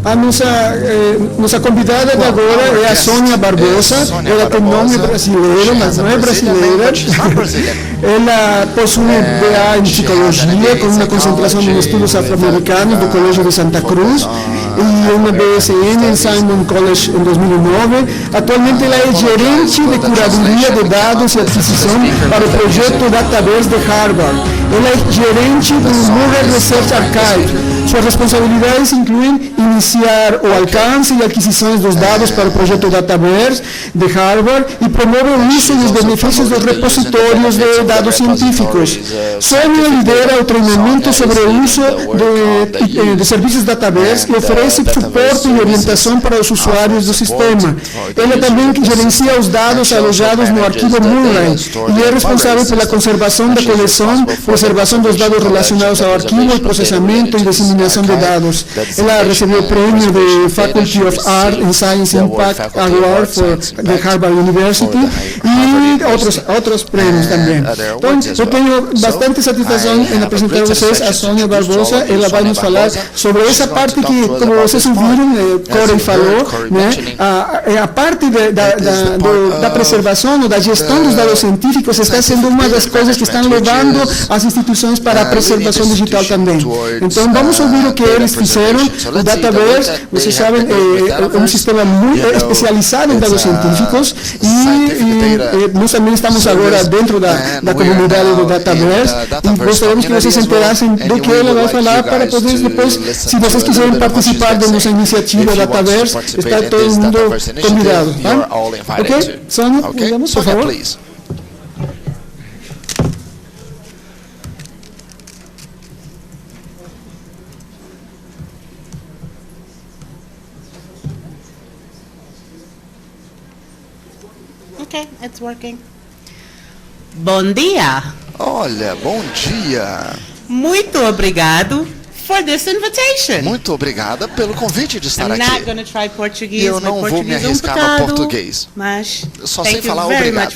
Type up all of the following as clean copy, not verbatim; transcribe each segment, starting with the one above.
A nossa convidada de agora é a Sônia Barbosa. Ela tem nome brasileiro, mas não é brasileira. Ela possui BA em psicologia, com uma concentração em estudos afro-americanos do Colégio de Santa Cruz e uma BSN em Simon College em 2009. Atualmente ela é gerente de curadoria de dados e aquisição para o projeto Dataverse de Harvard. Ela é gerente do Murray Research Archive. Suas responsabilidades incluem iniciar o alcance e aquisições dos dados para o projeto Dataverse de Harvard e promove o uso e os benefícios dos repositórios de dados científicos. Sônia lidera o treinamento sobre o uso de serviços Dataverse e oferece suporte e orientação para os usuários do sistema. Ela também gerencia os dados alojados no arquivo Murray e é responsável pela conservação da coleção, preservação dos dados relacionados ao arquivo, processamento e disseminação de dados. Ela recebeu o prêmio de Faculty of Art and Science Impact Award de Harvard University e outros prêmios também. Então, eu tenho bastante satisfação em apresentar a vocês a Sônia Barbosa. Ela vai nos falar sobre essa parte que, como vocês ouviram, Corey falou, né? A parte da preservação ou da gestão dos dados científicos está sendo uma das coisas que estão levando as instituições para a preservação digital também. Então, vamos ouvir o que eles fizeram. O Dataverse, vocês sabem, é um sistema muito especializado em dados científicos e nós também estamos agora dentro da comunidade do Dataverse e gostaríamos que vocês se enterassem do que ela vai falar para poder depois, se vocês quiserem participar da nossa iniciativa Dataverse, está todo mundo convidado. Tá? Ok? Sônia, vamos, por favor. Okay, it's working. Bom dia. Olha, bom dia. Muito obrigado for this invitation. Muito obrigada pelo convite de estar I'm aqui. not going to try Portuguese. Eu não vou me arriscar no português. Mas eu só sei falar obrigado.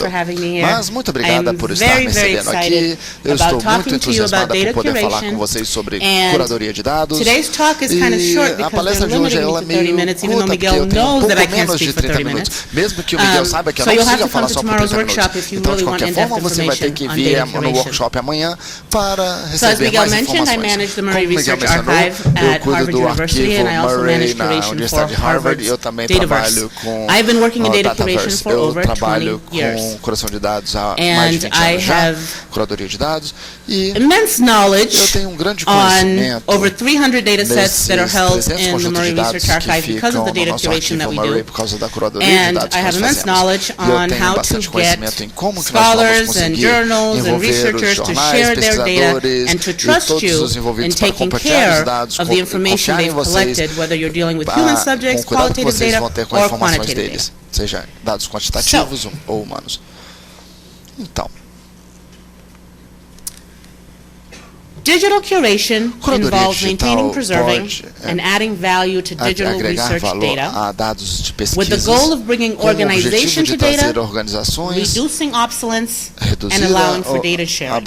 Mas muito obrigada por estar me recebendo aqui. Eu estou muito entusiasmada por poder falar com vocês sobre curadoria de dados. E a palestra de hoje ela é meio curta, porque eu tenho um pouco menos de 30 minutos. Mesmo que o Miguel saiba que eu não consigo falar só por 30 minutos. Então, de qualquer forma, você vai ter que vir no workshop amanhã para receber mais informações. Como Miguel mencionou, eu cuido do arquivo Murray na Universidade de Harvard e eu também trabalho com Dataverse. Eu trabalho com curação de dados há mais de 20 anos já, curadoria de dados, e eu tenho um grande conhecimento over 300 data sets that are held nesses in the Murray Research Archive because of the data curation that we do. Por causa da curadoria de dados que nós fazemos. On how to get scholars and journals and researchers to share their data and to trust you in taking care of the information they've collected, whether you're dealing with human subjects, qualitative data, or quantitative data. Seja dados quantitativos ou humanos. Então, digital curation involves maintaining, preserving, and adding value to digital research data with the goal of bringing organization to data, reducing obsolescence, and allowing for data sharing.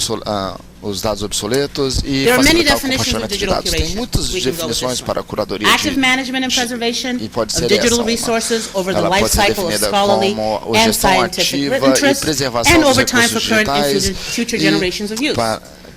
Os dados obsoletos e facilitar o compartilhamento de dados. Tem muitas definições para a curadoria active management and preservation of digital resources over the ela life pode ser cycle of definida scholarly como and gestão scientific ativa interest e preservação and dos over time for recursos current and digitais future generations of use.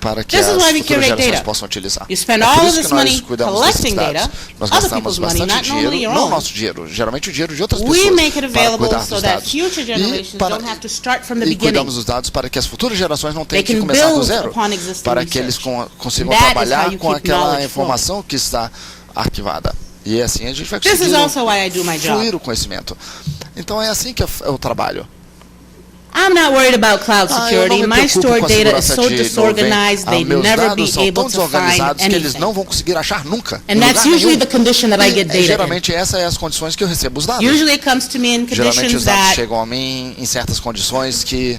Para que This is as why we futuras curate gerações data. possam utilizar. You spend É all por of isso this que nós money cuidamos desses collecting dados. data, Nós other gastamos people's money, bastante not normally dinheiro, your não own, nosso dinheiro, geralmente o dinheiro de outras we pessoas, make it para available cuidar so dos that dados. future generations don't have to start from the E beginning. cuidamos dos dados para que as futuras gerações não tenham They que can começar do build zero, upon existing para que eles research. consigam That is how trabalhar you com keep aquela knowledge informação que está arquivada. E assim a gente vai This is conseguir also why I do my job. fluir o conhecimento. Então é assim que eu trabalho. I'm not worried about cloud Eu não security. me My preocupo stored com a data is segurança so de disorganized they'd meus never dados be são able tão to find desorganizados que eles anything. não vão conseguir achar nunca. And that's usually the condition that I get data in. Geralmente essas são as condições que eu recebo os dados. Usually it comes to me in Geralmente conditions os dados that chegam a mim em certas condições que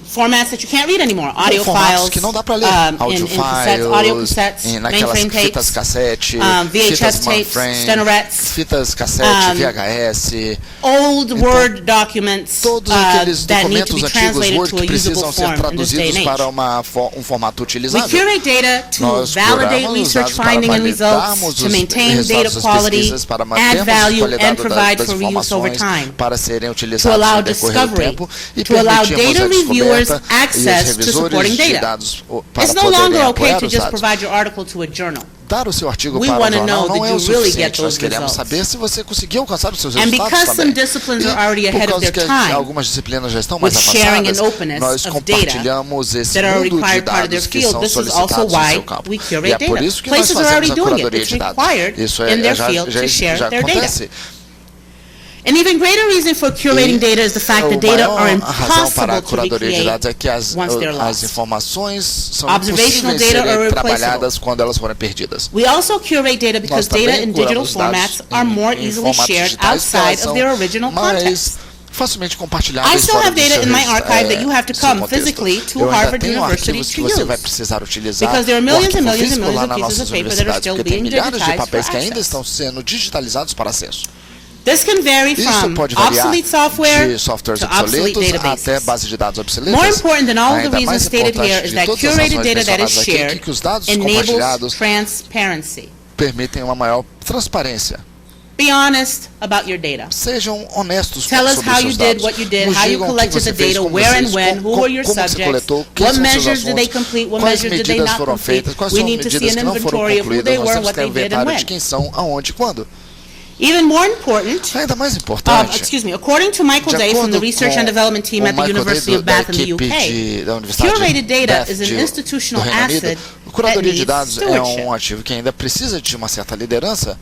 formats that you can't read anymore, audio files, que não dá para ler, audio files, audio cassettes, naquelas mainframe fitas tapes, cassete, VHS fitas tapes, mainframe, stenorettes, fitas cassete, VHS, old Word documents todos aqueles that need to documentos be antigos translated Word to a que usable precisam ser form in this day and traduzidos age. para um formato utilizável. We curate data to Nós validate curamos os research dados para finding and validarmos results, to os maintain resultados data das quality, pesquisas, para add mantermos a value, and qualidade provide das for reuse over informações time. para serem To utilizadas allow no decorrer do discovery, tempo e to allow permitirmos data a reviewers descoberta e os access to supporting revisores de data. dados para It's no poderem longer okay apoiar to os just dados. provide your article to a journal. Dar o seu artigo We para o wanna jornal know não that é o you really suficiente. get Nós those queremos results. saber se você conseguiu alcançar os seus And resultados because some também. disciplines are already ahead of Por their causa que time, algumas disciplinas já estão mais with sharing avançadas, and openness nós of data compartilhamos esse that are a mundo de required part of their dados que field, são this is also solicitados no why seu campo. we E curate é por data. isso que nós Places are already fazemos a doing it. curadoria It's de dados. required Isso in their já field to share their data. acontece. An even greater reason for curating data is the fact that data are A razão para a impossible to curadoria de recreate dados é que as informações são Observational impossíveis de data are serem irreplaceable. trabalhadas quando elas forem perdidas. We also curate data because Nós data também in digital curamos formats dados are more em easily formatos shared digitais que elas outside of their original são mais context. facilmente I compartilháveis still fora have do data seu in my archive that you have to seu come contexto. physically to Eu ainda Harvard tenho University arquivos que to você vai use. precisar utilizar Because there are o millions and arquivo millions and físico millions lá of nas pieces nossas of paper that are universidades, still porque tem being milhares de digitized for papéis que ainda access. estão sendo digitalizados para acesso. This can vary Isso from pode variar obsolete software de softwares to obsolete obsoletos databases. até bases de dados obsoletas. More important than all of the Ainda mais reasons stated importante here is de that todas as curated razões data that is mencionadas aqui é shared que os dados enables compartilhados transparency. permitem uma maior transparência. Be honest about your data. Sejam honestos Tell us sobre how os you seus did, dados. what you did, Nos how you digam o que collected você the fez, data, como where você and fez, when, who were your como você subjects, coletou, quem what são seus measures did they assuntos, complete, what quais measures did they medidas not foram complete. feitas, quais We são need to see medidas an que não foram inventory of who concluídas. they Nós were, temos what que ter they did and inventário when. de quem são, aonde e quando. Even more important, Ainda mais importante, according to Michael de Day from the acordo Research com and Development Team o at the Michael University Day of Bath in the equipe UK, da Universidade curated data Bath is an do institutional Reino Unido, asset a curadoria de that needs dados é stewardship. ativo que ainda precisa de uma certa liderança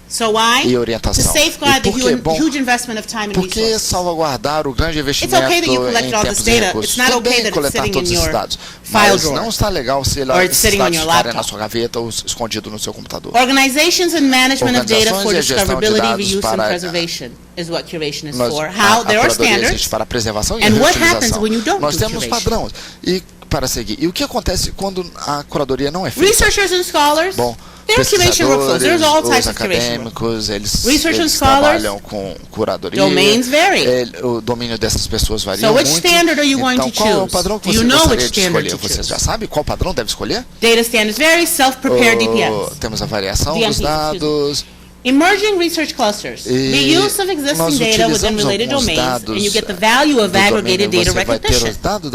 So why? e To orientação. safeguard the E por quê? Bom, huge investment of time and por que resources. salvaguardar o grande It's investimento okay that you em collect all tempos this e data. recursos? It's not Tudo okay bem that it's coletar sitting todos in esses your dados, file mas drawer. não está legal se Or it's esses sitting on dados your ficarem na laptop. sua gaveta ou escondido no seu computador. Organizations and management of data for Organizações e a gestão de discoverability, dados reuse and para- preservation is what curation is Nós, for. How there are curadoria standards. existe para a preservação e And a what happens reutilização. when you don't Nós do temos curation? padrões e para seguir. E o que acontece quando a curadoria não é feita? Researchers and scholars, Bom, there are curation workflows. There's all pesquisadores, types os of curation workflows. acadêmicos, eles Research and trabalham com curadoria. Domains vary. O domínio dessas pessoas varia So which muito. standard are you going Então, to qual é o choose? padrão que Do você you know gostaria which de standard escolher? to Você choose? já sabe qual padrão deve escolher? Data standards vary, self-prepared DPMs. Temos a variação dos DMPs, dados. Emerging research clusters. The use of existing Nós data within utilizamos related alguns domains, dados and you get the value of do aggregated domínio, data você vai ter recognition. os dados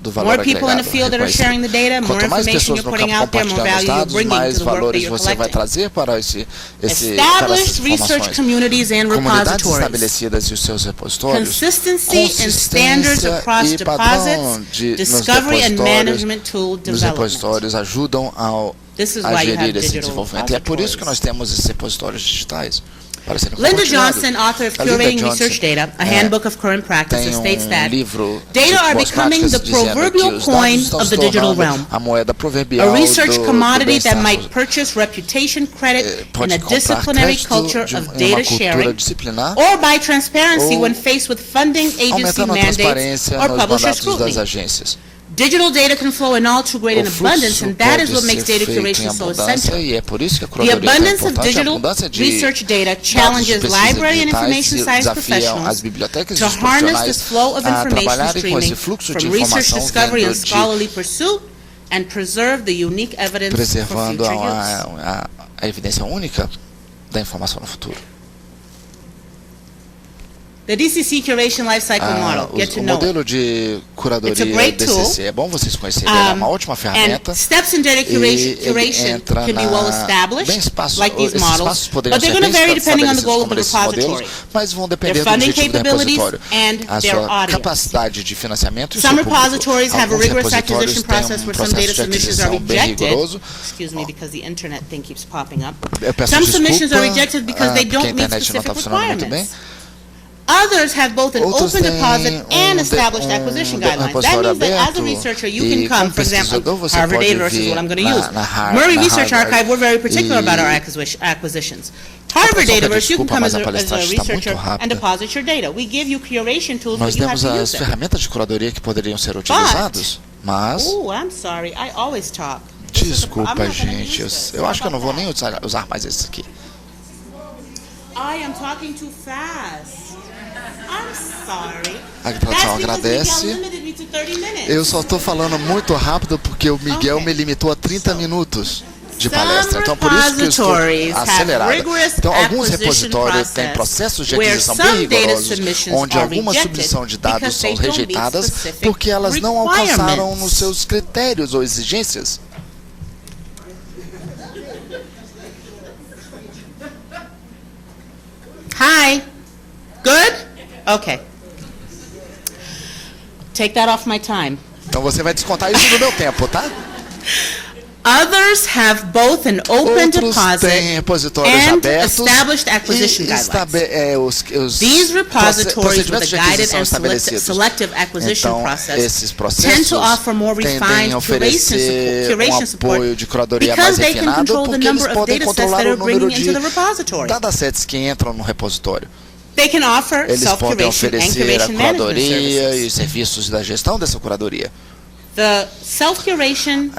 do valor More people in the agregado, field that are reconhecido. sharing the data, more Quanto mais information pessoas you're no putting campo out there, more compartilhando os value you're dados, bringing to mais the work that valores you're você vai collecting. trazer para essas Established research informações. communities and Comunidades repositories. estabelecidas e os seus repositórios. Consistency and standards across e padrão deposits, discovery and management tool nos development. repositórios ajudam This is a why you have gerir esse digital desenvolvimento. E é por isso que nós temos esses repositórios digitais. para serem Linda compartilhados. Johnson, author of A Linda Curating Johnson, Research Data, a handbook of current practices, tem states that livro data are boas becoming the práticas dizendo que proverbial os dados coin estão of se the digital tornando realm, a moeda proverbial a research do commodity that bem-estar. might purchase reputation credit in Pode a comprar disciplinary crédito culture de of uma data cultura sharing, disciplinar or by transparency ou when faced with funding agency aumentando a mandates transparência or nos publisher mandatos das scrutiny. agências. Digital data can flow in all too great O an abundance, fluxo and that is pode what makes ser data feito em curation so abundância essential. e é por isso que a The curadoria é tão abundance of importante. A digital abundância de research data dados de challenges pesquisa library and digitais information science desafiam as professionals bibliotecas e to os harness profissionais this flow of a information trabalharem com streaming esse fluxo de from research informação discovery and vindo de scholarly pursuit and preserve the unique evidence for preservando future use. a evidência única da informação no futuro. The DCC Curation Lifecycle Model, get to O know modelo it. de curadoria It's a great DCC é bom vocês conhecerem, ele é uma ótima ferramenta. And steps in data E ele curation entra can be well established, like these esses models, passos poderiam but they're ser going to bem vary depending on the estabelecidos goal of como the esses modelos, repository, mas vão their depender do funding objetivo do capabilities, repositório, and a their sua audience. capacidade de financiamento e o Some seu público. repositories have a Alguns rigorous repositórios acquisition têm process where some processo data de submissions are aquisição bem rejected. rigoroso. Excuse me, because the internet thing keeps popping up. Eu peço Some desculpa, submissions are rejected because they porque a don't meet internet não está specific funcionando muito bem. requirements. Others have both an open deposit and established acquisition guidelines. That means that as a researcher, you can come, for example, Harvard Data Research is what I'm going to use. Murray Research Archive, we're very particular about our acquisitions. Harvard Dataverse, you can come as a researcher and deposit your data. We give you curation tools, but you have to use them. Nós temos as ferramentas de curadoria que poderiam ser utilizadas, mas... I'm sorry, I always talk. Desculpa, gente, eu acho que eu não vou nem usar mais esse aqui. I am talking too fast. I'm sorry. A tradução agradece. Eu só estou falando muito rápido porque o Miguel me limitou a 30 minutos de palestra. Então, por isso que eu estou acelerado. Então, alguns repositórios têm processos de aquisição bem rigorosos, onde alguma submissão de dados são rejeitadas porque elas não alcançaram nos seus critérios ou exigências. Hi. Good? Okay. Take that off my time. Então você vai descontar isso do meu tempo, tá? Others have both an open deposit and established acquisition guidelines. These repositories with a guided and selective acquisition process tend to offer more refined curation support because they can control the number of data sets that are bringing into the repository. Datasets que entram no repositório. They can offer Eles podem oferecer a curadoria and e os serviços da gestão dessa curadoria. The self-curation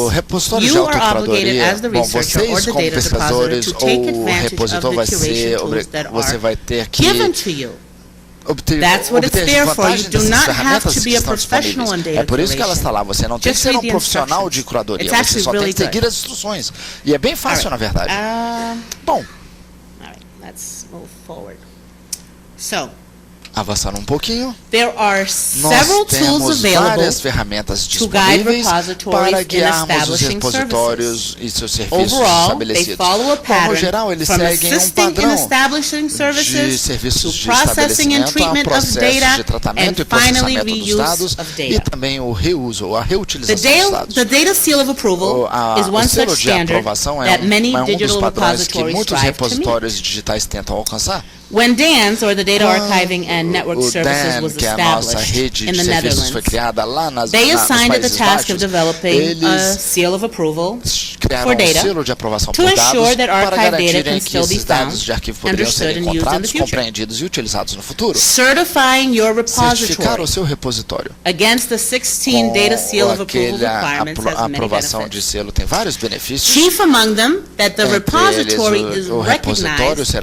repositório de autocuradoria, bom, vocês como pesquisadores ou o repositor você vai ter que obter vantagem dessas ferramentas que estão disponíveis. É por isso que ela está lá. Você não tem que ser um profissional de curadoria, você só tem que seguir as instruções. E é bem fácil, na verdade. Bom, let's move forward. So, avançando um pouquinho, nós temos várias ferramentas disponíveis para guiarmos os repositórios e seus serviços estabelecidos. No geral, eles seguem um padrão de serviços de estabelecimento a processos de tratamento e processamento dos dados e também o reuso, ou a reutilização dos dados. O selo de aprovação é um dos padrões que muitos repositórios digitais tentam alcançar. When DANS, or the Data Archiving and Network Services, was established in the Netherlands, they assigned it the task of developing a seal of approval for data to ensure that archive data can still be found, understood, and used in the future. Certifying your repository against the 16 Data Seal of Approval requirements has many benefits. Chief among them, that the repository is recognized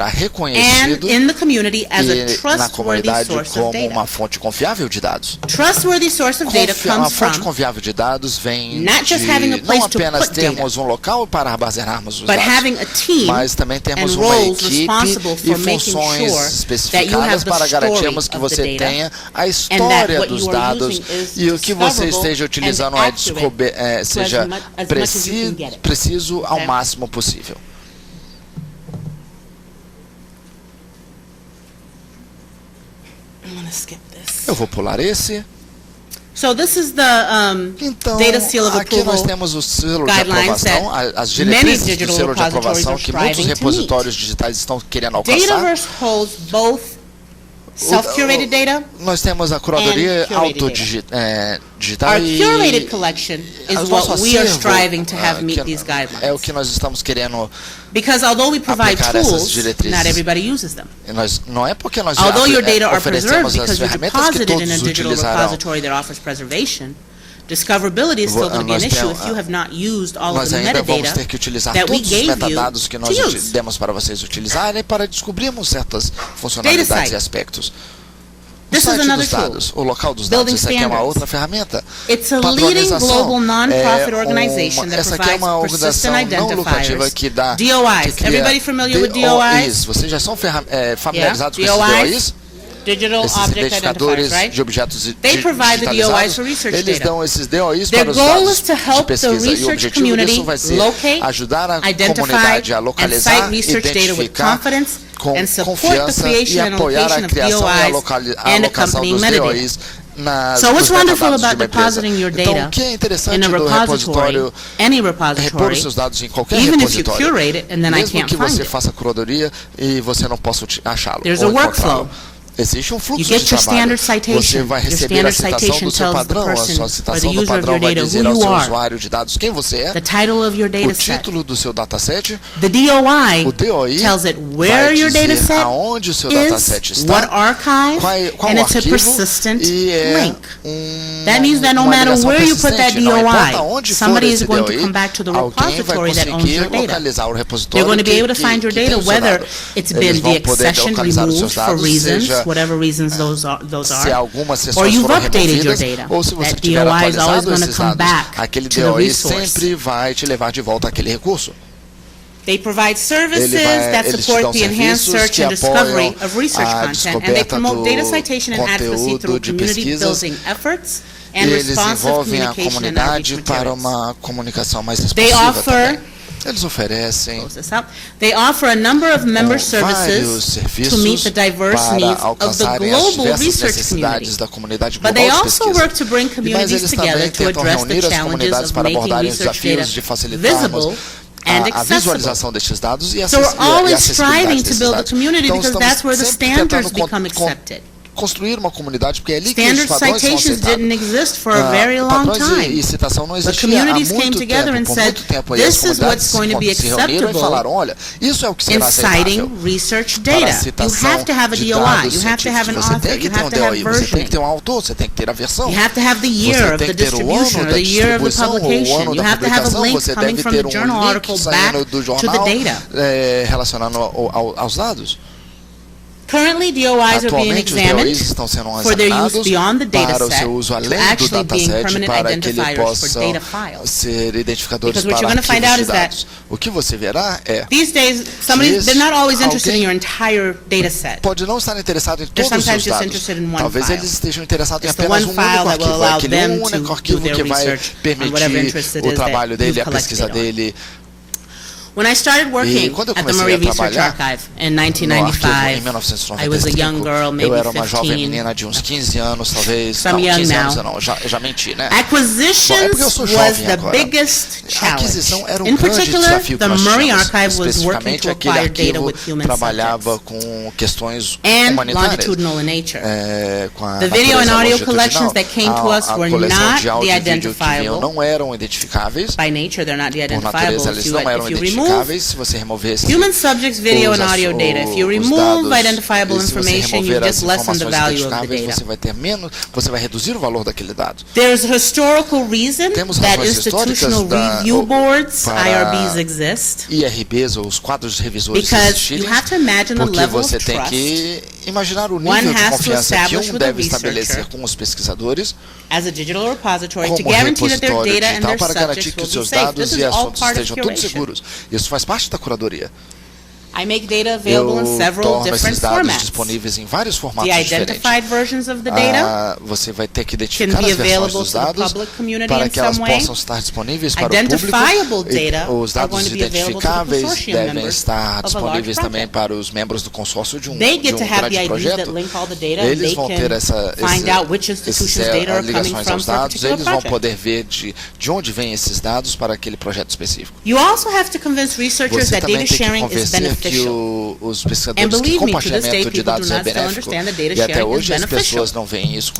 and in the community as a trustworthy source of data. Uma fonte confiável de dados. Trustworthy source of data comes uma fonte confiável de dados vem not just having a place não apenas termos um local para armazenarmos os but dados, having a team mas também temos uma equipe e funções especificadas para garantirmos que você tenha a história dos dados e o que você esteja utilizando seja preciso ao máximo possível. Eu vou pular esse. So this is the então, Data Seal of aqui nós temos o selo de aprovação, as diretrizes do selo de aprovação que muitos repositórios digitais estão querendo alcançar. Dataverse holds both self-curated data. Nós temos a curadoria digital Our curated collection is what we are striving to have meet these guidelines. É o que nós estamos querendo. Because although we provide tools, not everybody uses them. Não é porque nós although your data are preserved because you deposit it in a digital repository that offers preservation, discoverability is still going to be an issue if you have not used all of the metadata that we gave you que nós demos para vocês utilizarem para descobrirmos certas funcionalidades e aspectos. This is another tool. O local dos dados, essa aqui é uma outra ferramenta. It's a leading global non-profit organization that provides persistent identifiers, DOIs. Everybody familiar with DOIs? Vocês já são familiarizados com esses DOIs? Digital Object Identifiers, right? De objetos they provide the DOIs for research Eles data. dão esses DOIs Their para os goal dados is to help de pesquisa. the research community locate, ajudar a identify, comunidade a and localizar, cite research data with confidence com and support the confiança creation e and apoiar location a of criação e a DOIs locação and dos accompanying DOIs metadata. So what's wonderful about depositing your data in a repository, any repository, seus dados em qualquer even if you repositório, curate it and then I mesmo can't que find você it. faça curadoria e você não possa achá-lo. There's a workflow. Existe fluxo You get de your trabalho. standard citation. Você vai Your receber a standard citação citation do seu tells the padrão, a person sua or the citação do user of padrão your vai data dizer who ao you seu are, usuário de dados quem você é, the title of your o data set. título do seu dataset, The DOI o DOI tells it vai where your dizer data set aonde o seu dataset is, está, what archive, qual and it's a arquivo, persistent e é link. That means that no matter where you put that DOI, somebody is going to come back to the repository that owns your data. They're going to be able to find your data, whether it's been deaccessioned, removed for reasons, whatever reasons those are, or you've updated your data. Ou se você That tiver DOI is always atualizado going to esses come dados, back aquele to the DOI resource. sempre vai te levar de volta àquele recurso. They provide services that support the enhanced search and discovery of research content, and they promote data citation and advocacy through community building efforts and responsive communication and outreach para materials. uma comunicação mais They responsiva offer também. Eles oferecem They offer a number of member services to meet the diverse needs of the global research community. But they also work to bring communities together to address the challenges of making research data visible and a visualização destes dados e a So we're always striving acessibilidade to desses build a dados. community Então, because that's where the standards become accepted. Construir uma comunidade, porque é ali que os Standard padrões são citations didn't aceitados. exist for a very long Padrões time. e citação não But existia há communities came muito together and tempo, por said, muito tempo. E as this is what's comunidades going to be se reuniram e acceptable falaram, olha, isso é o que in será aceitável citing research para a data. You citação have to have a de DOI, dados you have to have an científicos. Você author, tem que you ter have um to have DOI, você tem que versioning. ter um autor, você tem que ter a versão. You have to have the year Você of tem the que ter o distribution ano or da the year of the distribuição, o publication. ano You da have to have a publicação, link você coming deve from ter the um journal link article saindo back do to the jornal data. relacionado aos dados. Currently, DOIs are being Atualmente, os DOIs examined estão sendo for their use examinados beyond the data para o set seu uso to além do actually being dataset permanent para que ele identifiers for possa data files. ser identificadores Because what para you're going to find out arquivos de is that dados. O que você verá é these days, they're not always interested in your entire data set. pode não estar interessado em They're todos os sometimes seus just dados. interested in one Talvez file. eles estejam interessados em It's the apenas one um file único that will arquivo, allow aquele them único to do arquivo their que vai research on whatever interest it permitir o is trabalho that dele, you've a pesquisa collected on. dele. When I started working quando eu at the comecei Murray a Research trabalhar Archive in no arquivo em 1995, I was a young 1995, girl, maybe eu era uma jovem 15. menina de uns 15 anos, talvez. Some Não, young 15 anos now. não, já menti, né? Acquisitions eu sou was jovem the agora. biggest A challenge. aquisição era um In grande particular, desafio que the nós Murray tínhamos. Archive was working Especificamente, to aquele acquire data arquivo with human trabalhava subjects com questões and humanitárias. longitudinal in nature. Com a The video and natureza audio longitudinal. collections that came to us A were coleção not de áudio the e vídeo que vinham identifiable. não eram identificáveis. By nature, they're not the Por identifiable. natureza, eles não eram If you remove identificáveis. Se você removesse human subjects, video and audio data, if you remove identifiable se você information, you remover just as lessen the informações value of the identificáveis, data. você vai ter menos, você vai reduzir o valor daquele dado. There's a historical reason Temos that razões institutional históricas review boards, para IRBs, exist. IRBs, ou os quadros de revisores Because existirem, you have to imagine the porque level você of tem trust que imaginar o one nível de has to confiança que establish with a deve estabelecer researcher com os pesquisadores as a digital repository to como guarantee that their repositório data and digital their para garantir subjects que will os be seus safe. dados This e is all assuntos part of estejam todos curation. seguros. Isso faz parte da curadoria. I make data available in several torno different esses dados formats. disponíveis em vários formatos The diferentes. identified versions of the data Você vai ter que can identificar be as versões available dos to the dados public community para in que elas some way. possam estar disponíveis para o Identifiable público. E data os are dados going to be available to the identificáveis consortium devem members estar of a large disponíveis também project. para os membros do consórcio de um They get to have the grande IDs projeto. that link all the data. Eles They vão can ter find out which institutions' data are coming ligações from aos for a dados. particular Eles vão project. poder ver de onde vêm esses dados para aquele projeto específico. You also have to convince researchers Você that também data tem que sharing is convencer que beneficial. os And pesquisadores que believe me, to this day, compartilhamento de people do dados é not still benéfico. understand that data E até sharing is hoje as beneficial. pessoas não veem isso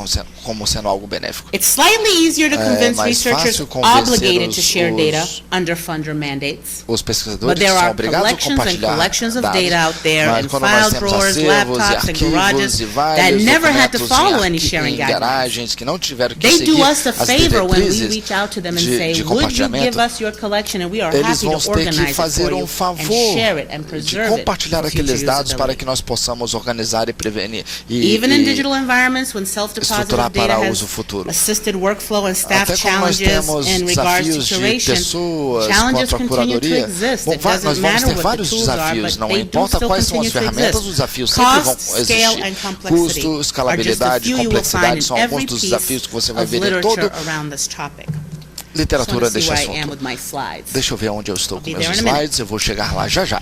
como sendo algo benéfico. It's slightly easier to convince mais researchers fácil convencer obligated to share data os under funder mandates. Os But pesquisadores there que são are obrigados a collections and compartilhar collections of dados. data out there Mas in quando nós file temos drawers, acervos e laptops, and arquivos garages e that vários never had to documentos follow any sharing em guidelines. garagens que não tiveram que They seguir do us a as favor when we diretrizes reach out to them and de say, would you compartilhamento. give us your collection and we are Eles happy vão to ter que organize it fazer for you um and favor share it and de preserve compartilhar it for future aqueles dados para usability. que nós possamos organizar e prevenir e Even in digital environments, when self-deposit estruturar of data para has uso futuro. assisted workflow and staff Até como nós challenges temos in regards to desafios de curation, pessoas challenges quanto à continue to curadoria, exist. bom, It nós doesn't vamos matter ter what vários the tools are, desafios, but não they do importa still quais são continue as to ferramentas, os exist. desafios sempre vão Cost, scale, and existir. complexity Custo, are just a escalabilidade e few you will find complexidade são in alguns every dos piece desafios que você vai of ver em literature toda around this topic. literatura Just deste wanna see where I am assunto. with my slides. Deixa eu ver onde eu estou I'll com be meus there in a minute. slides, eu vou chegar lá já já.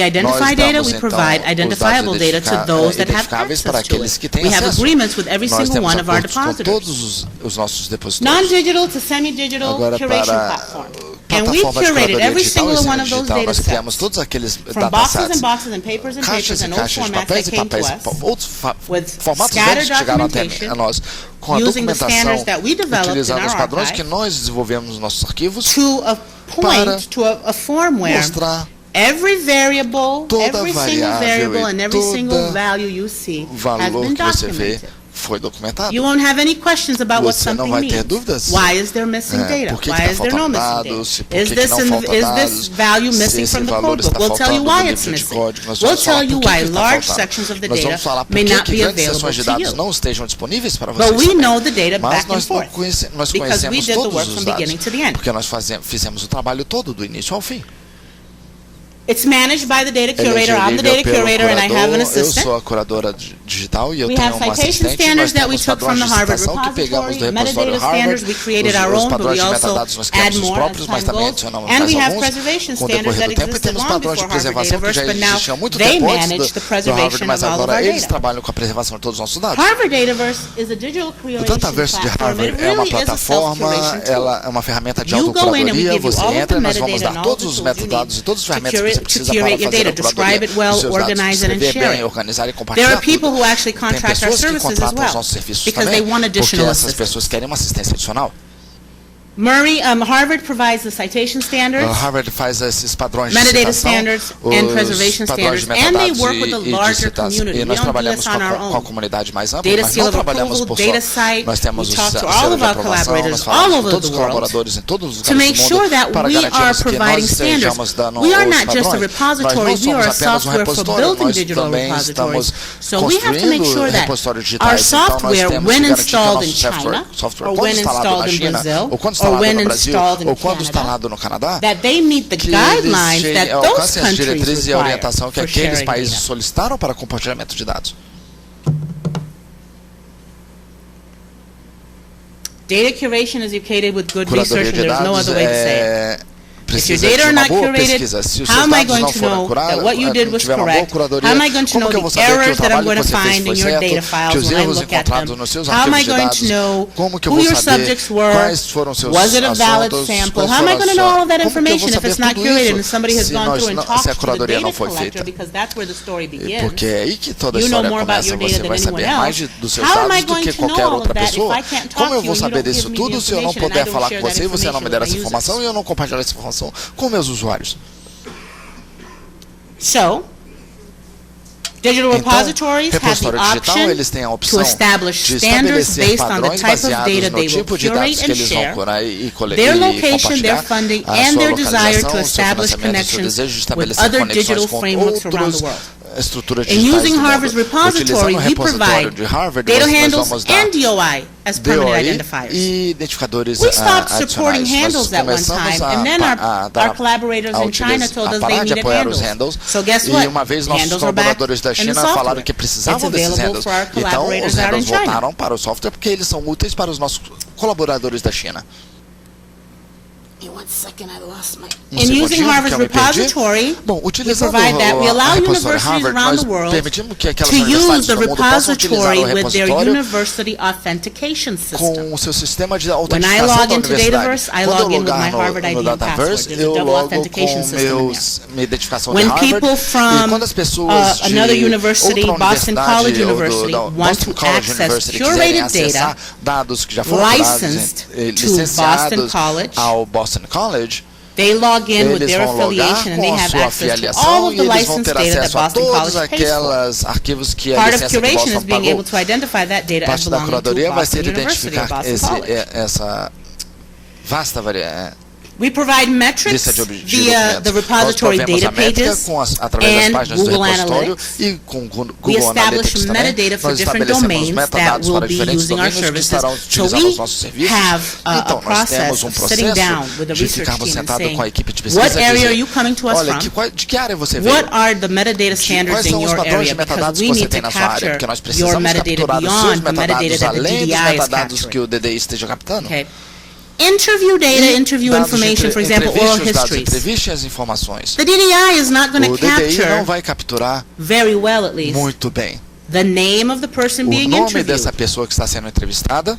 The identify data, we provide identifiable data to those that have access to it. We have agreements with every single one of our depositors. Todos os nossos depositários. Non-digital to semi-digital curation platform. plataforma de curadoria digital, ensino digital, nós criamos todos aqueles datasets, caixas e caixas de papéis e papéis, outros formatos grandes que chegaram até nós, com a documentação, utilizando os padrões que nós desenvolvemos nos nossos arquivos, para mostrar every variable, toda every single variable, and every single value you see has been documented. Foi documentado. You won't have any questions about what Você não something vai ter means. dúvidas. Why is there missing data? Por que Why is there no missing dados, data? Is this value missing from the codebook? We'll tell you why it's missing. We'll tell you why large sections of the data may not be available to you. Não estejam disponíveis para vocês. But we know the data Mas back and forth nós because we conhecemos did the todos work os from beginning dados, to the end. porque nós fizemos o trabalho todo do início ao fim. It's managed by the data curator. I'm the data curator and I have an assistant. Eu sou a curadora digital e eu We tenho have uma citation assistente. standards Nós that we temos took from padrões the de Harvard citação que pegamos do repository. repositório Metadata standards, we Harvard. created our Os own, but we padrões de also metadados nós add criamos os more as próprios, mas time também goes. adicionamos And mais we have alguns preservation com o standards decorrer that do tempo. E existed temos long padrões before de Harvard preservação que já Dataverse, but now existiam muito they tempo manage antes the do Harvard, preservation mas of all of agora our eles data. trabalham com a preservação de todos os nossos dados. Harvard Dataverse is a digital O curation Dataverse de platform. Harvard It é uma really is a plataforma, self-curation tool. ela é uma ferramenta de You go in and we autocuradoria, give you você all of entra the e nós vamos metadata dar and all todos the os tools you metadados need e todos os to ferramentas que você precisa curate para your fazer data, a curadoria describe it well, dos seus dados, organize it and escrever share bem, it. organizar e There compartilhar are people tudo. who actually Tem contract our pessoas que services as contratam os well nossos serviços because também, they want porque additional essas assistance. pessoas querem uma assistência adicional. Harvard provides the citation standards, Harvard faz esses padrões de metadata citação, standards, and preservation padrões standards, de and they metadados work with a e larger citação. community. E We nós don't do trabalhamos this on our com a own. comunidade mais ampla, Data mas seal não of trabalhamos approval, por data só. site, Nós temos we o talk to selo all of de our aprovação, collaborators nós all falamos com over todos the os world colaboradores em todos os to lugares make do sure mundo that para we are garantirmos que providing nós standards. estejamos dando We are os not just a padrões. repository, Nós we não are a somos apenas software for repositório, building nós digital também repositories. estamos So we have to make construindo sure that repositórios our digitais. Então nós software, temos when que garantir que o installed in nosso China, software, or quando when instalado installed na in China, Brazil, ou quando or instalado when no Brasil, installed in ou quando Canada, instalado no Canadá, that they meet the que guidelines eles that those alcancem as countries diretrizes e a require orientação que for aqueles sharing países data. solicitaram para compartilhamento de dados. Data curation is educated with good research, Curadoria and de there's no dados other way to say it. If your precisa data de are uma not boa curated, pesquisa. Se os how seus am I dados going não to forem know curados, that what you did was tiver uma boa correct? curadoria, How am I going to como know que eu vou the saber que o errors that I'm trabalho going que to você fez find foi in your data certo, que files os when I erros look at them? encontrados nos seus How am I arquivos de going to dados, know como que eu who vou your saber subjects were? quais foram seus Was it a valid assuntos, sample? quais How am I foram going to know all of that como que eu vou information if saber it's not tudo curated and isso somebody has se gone through and se a talked to the curadoria data não foi collector, feita? because that's where the story begins. Porque é aí que toda a You know história more about começa, your data você than vai anyone saber mais else. dos seus How am I dados do going que to know qualquer all outra of that if pessoa. I can't talk Como eu to vou you and you saber don't disso give me the tudo se eu não information and I puder don't falar share com that você e você não information me der with essa my informação users? e eu não compartilhar essa informação com meus usuários? So, digital repositories have the repositório digital, option eles têm a to opção establish de standards estabelecer based on the padrões type of baseados data no they will tipo de dados curate que and eles vão share, curar e their location, their compartilhar, funding, a and sua their desire to localização, seu establish financiamento, seu connections desejo de with estabelecer other conexões digital com frameworks around outras the world. estruturas In digitais using do Harvard's mundo. repository, Utilizando o we repositório provide de Harvard, data nós handles vamos dar and DOI as permanent DOI identifiers. e identificadores We stopped supporting adicionais. handles at one time, and then our collaborators in China told us they needed handles. So guess what? E uma vez nossos Handles are back colaboradores da in the China software. falaram que precisavam It's desses available handles. for our Então os collaborators out in handles China. voltaram para o software porque eles são úteis para os nossos colaboradores da China. In using Harvard's repository, we provide that. We allow universities around the world to use the repository with their university authentication system. Com o seu sistema de When I autenticação log da into universidade. Dataverse, I log in with my Harvard ID and password. There's a double authentication system in there. Minha identificação de When Harvard, people from e quando as pessoas de another university, outra Boston College University, ou want to access curated data dados que já foram licensed to Boston College, ao Boston College, they log in with eles their vão logar affiliation and com they a have sua access to all afiliação of e the eles vão license ter data that acesso a Boston todos College pays for. aqueles arquivos que a Part of licença que curation Boston is being able pagou. to identify that data as Parte da belonging to curadoria vai Boston ser University or identificar Boston College. essa vasta variedade. We provide metrics via the repository data pages através das páginas do Google repositório Analytics. e com Google We establish Analytics também. metadata for Nós different estabelecemos domains that metadados will para be diferentes using our domínios que services. estarão So utilizando we os nossos serviços. have a Então, nós process temos of sitting down with the de research ficarmos team and sentados saying, com a equipe de pesquisa what e area dizer, are you coming to us olha, from? de que área você veio? What are the metadata standards Quais in são os your padrões area? de metadados Because que we você need tem to na sua área? capture Porque nós your precisamos metadata capturar os seus beyond the metadata metadados, that the além dos DDI is metadados que capturing. o DDI esteja captando. Okay. Interview data, interview information, for example, oral histories. Entreviste as informações. The DDI is not going to O DDI não capture vai capturar very well, at least, muito bem the name of the person o being nome interviewed, dessa pessoa que está sendo entrevistada,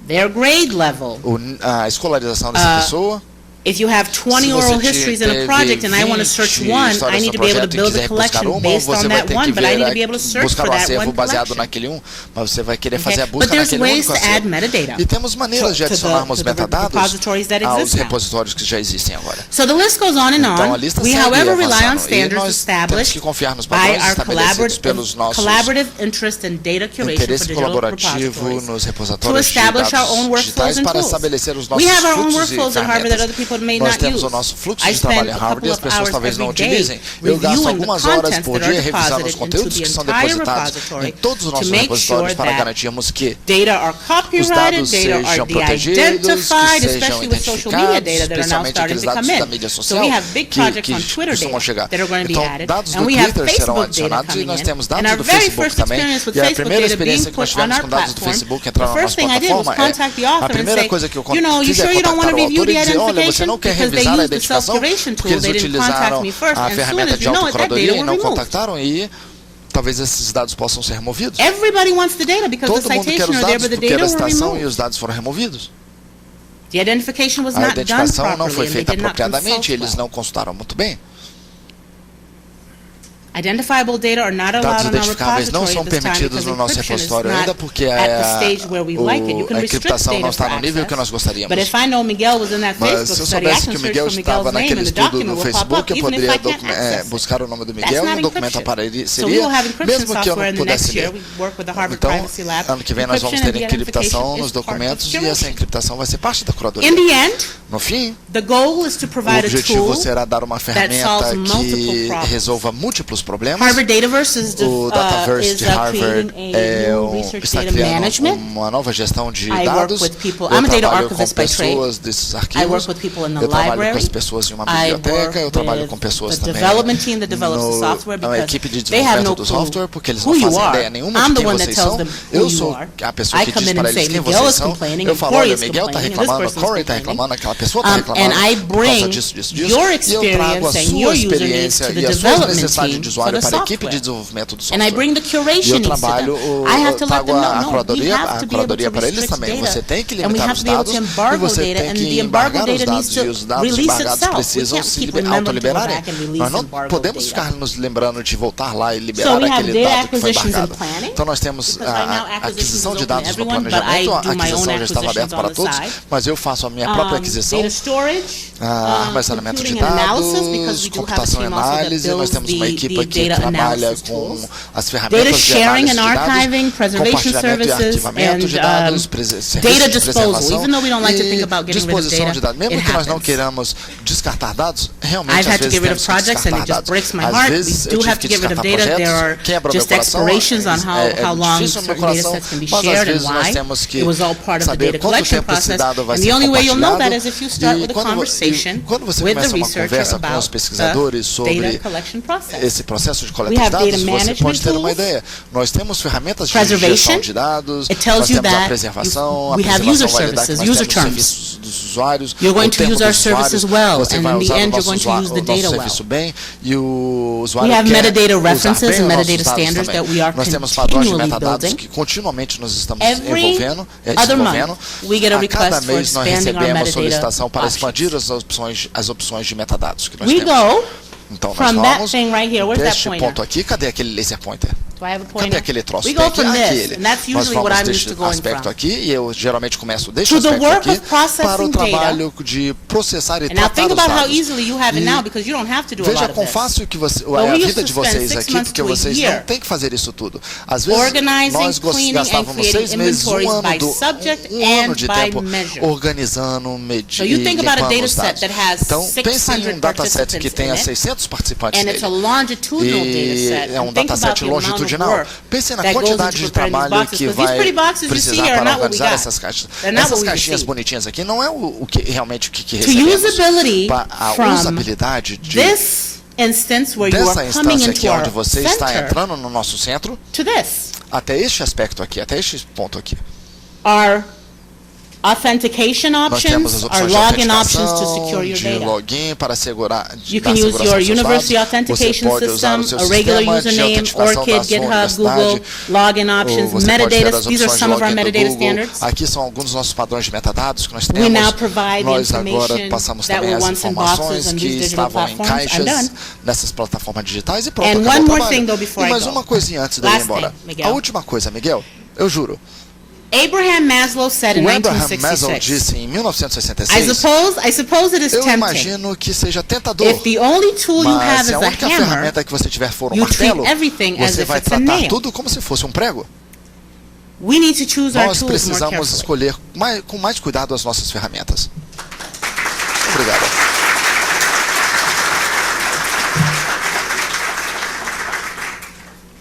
their grade level, a escolarização dessa pessoa, If you have 20 oral histories in a project and I want to search one, I need to be able to build a collection based on that one, but I need to be able to search for that one baseado naquele mas você vai querer fazer a busca naquele único acervo. E temos maneiras de adicionarmos metadados aos repositórios que já existem agora. So the list goes on and on. We, however, rely on standards established by our collaborative interest in data curation for digital repositories to establish our own workflows and tools. We have our own workflows at Harvard that other people may Nós not temos use. o nosso fluxo de trabalho em Harvard e as pessoas talvez não utilizem. Eu gasto algumas horas por dia revisando os conteúdos que são depositados em todos os nossos repositórios para garantirmos que os dados sejam protegidos, que sejam identificados, especialmente aqueles dados da mídia social que costumam chegar. Então, dados do Twitter serão adicionados e nós temos dados do Facebook também. E a primeira experiência que nós tivemos com dados do Facebook entrando na nossa plataforma a primeira coisa que eu fiz é contactar o autor e dizer, olha, você não quer revisar a identificação porque eles utilizaram a ferramenta de autocuradoria e não contactaram e talvez esses dados possam ser removidos. Todo mundo quer os dados porque a citação e os dados foram removidos. A identificação não foi feita apropriadamente, eles não consultaram muito bem. Dados identificáveis não são permitidos no nosso repositório ainda porque a encriptação não está no nível que nós gostaríamos. Mas se eu soubesse que o Miguel estava naquele estudo no Facebook, eu poderia buscar o nome do Miguel e o documento apareceria, mesmo que eu não pudesse ler. Então, ano que vem nós vamos ter encriptação nos documentos e essa encriptação vai ser parte da curadoria. No fim, o objetivo será dar uma ferramenta que resolva múltiplos problemas. O Dataverse de Harvard está criando uma nova gestão de dados. Eu trabalho com pessoas desses arquivos. Eu trabalho com as pessoas em uma biblioteca. Eu trabalho com pessoas também na equipe de desenvolvimento do software, porque eles não fazem ideia nenhuma de quem vocês são. Eu sou a pessoa que diz para eles quem vocês são. Eu falo, olha, Miguel está reclamando, Corey está reclamando, aquela pessoa está reclamando por causa disso. E eu trago a sua experiência e as suas necessidades de usuário para a equipe de desenvolvimento do software. E eu trabalho, trago a curadoria para eles também. Você tem que limitar os dados e você tem que embargar os dados. E os dados embargados precisam se autoliberarem. Nós não podemos ficar nos lembrando de voltar lá e liberar aquele dado que foi embargado. Então nós temos a aquisição de dados no planejamento. A aquisição já estava aberta para todos, mas eu faço a minha própria aquisição. Armazenamento de dados, computação e análise. Nós temos uma equipe que trabalha com as ferramentas de análise de dados, compartilhamento e arquivamento de dados, serviços de preservação e disposição de dados. Mesmo que nós não queiramos descartar dados, realmente às vezes temos que descartar dados. Às vezes eu tive que descartar projetos, quebra o meu coração, é difícil no meu coração, mas às vezes nós temos que saber quanto tempo esse dado vai ser compartilhado. E quando você começa uma conversa com os pesquisadores sobre esse processo de coleta de dados, você pode ter uma ideia. Nós temos ferramentas de gestão de dados, nós temos a preservação vai lidar com nós temos os serviços dos usuários, o tempo dos usuários, você vai usar o nosso serviço bem e o usuário quer usar bem os nossos dados também. Nós temos padrões de metadados que continuamente nós estamos desenvolvendo. A cada mês nós recebemos solicitação para expandir as opções de metadados que nós temos. Então nós vamos deste ponto aqui, cadê aquele laser pointer? Cadê aquele troço? Tem aqui, aquele. Nós vamos deste aspecto aqui, e eu geralmente começo deste aspecto aqui para o trabalho de processar e tratar os dados. Veja quão fácil que a vida de vocês aqui, porque vocês não têm que fazer isso tudo. Às vezes nós gastávamos 6 meses, um ano de tempo organizando, medindo e limpando os dados. Então pense em um dataset que tenha 600 participantes nele. E é um dataset longitudinal. Pense na quantidade de trabalho que vai precisar para organizar essas caixas. Essas caixinhas bonitinhas aqui não é o que realmente o que recebemos. A usabilidade dessa instância aqui onde você está entrando no nosso centro até este aspecto aqui, até este ponto aqui. authentication options are login options to secure your data. Login para segurar, you can use your university authentication system, a regular username, ORCID, GitHub, Google, login options, metadata. These are some of our metadata standards. Aqui são alguns dos nossos padrões de metadados que nós temos. We now provide the Nós agora information passamos that também were as once in boxes informações on que these digital estavam em platforms. I'm caixas done. nessas plataformas digitais e pronto, And acabou one o more trabalho. thing, though, before E mais I go. uma coisinha antes de eu ir Last embora. thing, Miguel. A última coisa, Miguel, eu juro. Abraham Maslow said in O Abraham Maslow 1966, disse em 1966, I suppose it is eu tempting. imagino que seja tentador, If the only tool you have mas is se a a única hammer, ferramenta que você tiver for um you treat martelo, everything as você if vai it's a tratar nail. tudo como se fosse um prego. We need to choose our Nós tools more precisamos carefully. escolher com mais cuidado as nossas ferramentas. Obrigado.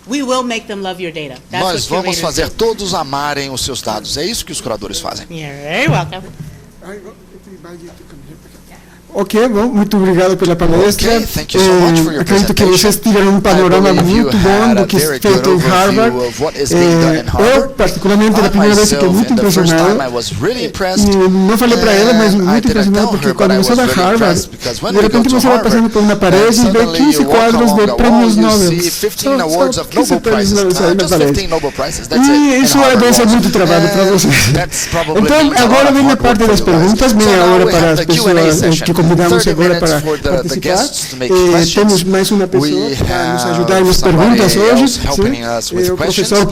We will make them love your data. That's Nós what vamos curators fazer do. todos amarem os seus dados. É isso que os curadores fazem. You're very welcome. Ok, bom, muito obrigado pela palestra. Okay, thank you so much for your Acredito que presentation. vocês tiveram um panorama muito bom do que é feito em Harvard. Eu, particularmente, era a primeira vez que fiquei muito impressionado. E não falei para ela, mas muito impressionado, porque quando você vai a Harvard, de repente você vai passando por uma parede e vê 15 quadros de prêmios Nobel. Só 15 prêmios Nobel aí na parede. E isso deve ser muito trabalho para vocês. Então, agora vem a parte das perguntas, meia hora para as pessoas que convidamos agora para participar. Temos mais uma pessoa para nos ajudar nas perguntas hoje, sim? O professor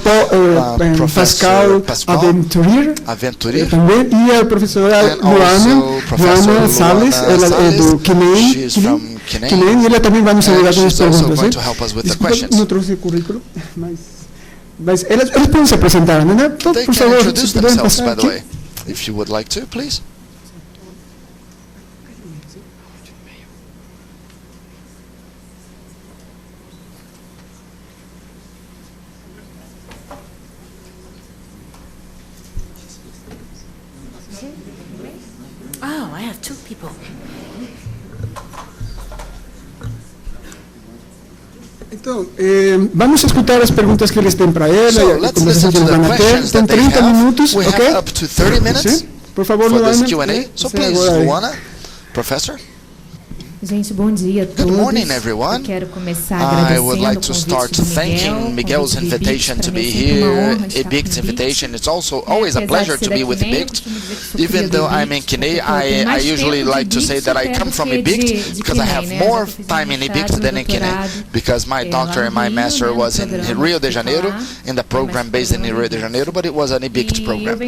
Pascal Aventurier também, e a professora Luana Salles, ela é do Kinen, e ela também vai nos ajudar com as perguntas. Desculpa, não trouxe o currículo, mas elas podem se apresentar, né? Por favor, se puderem passar aqui. If you would like to, please. Oh, I have two people. Então, vamos escutar as perguntas que eles têm para ela, So, a conversação que eles vão ter. Tem 30 minutos, We ok? have up to 30 minutes Sim, por favor, for this Luana. Q&A. So Você please, agora aí. Luana, Professor. Gente, bom dia a todos. Good morning, everyone. Eu quero começar I would agradecendo like to start thanking Miguel's invitation to be here, EBICT's invitation. It's also always a pleasure to be with EBICT. Even though I'm in Kine, I usually like to say that I come from EBICT because I have more time in EBICT than in Kine, because my doctor and my master was in Rio de Janeiro, in the program based in Rio de Janeiro, but it was an EBICT program.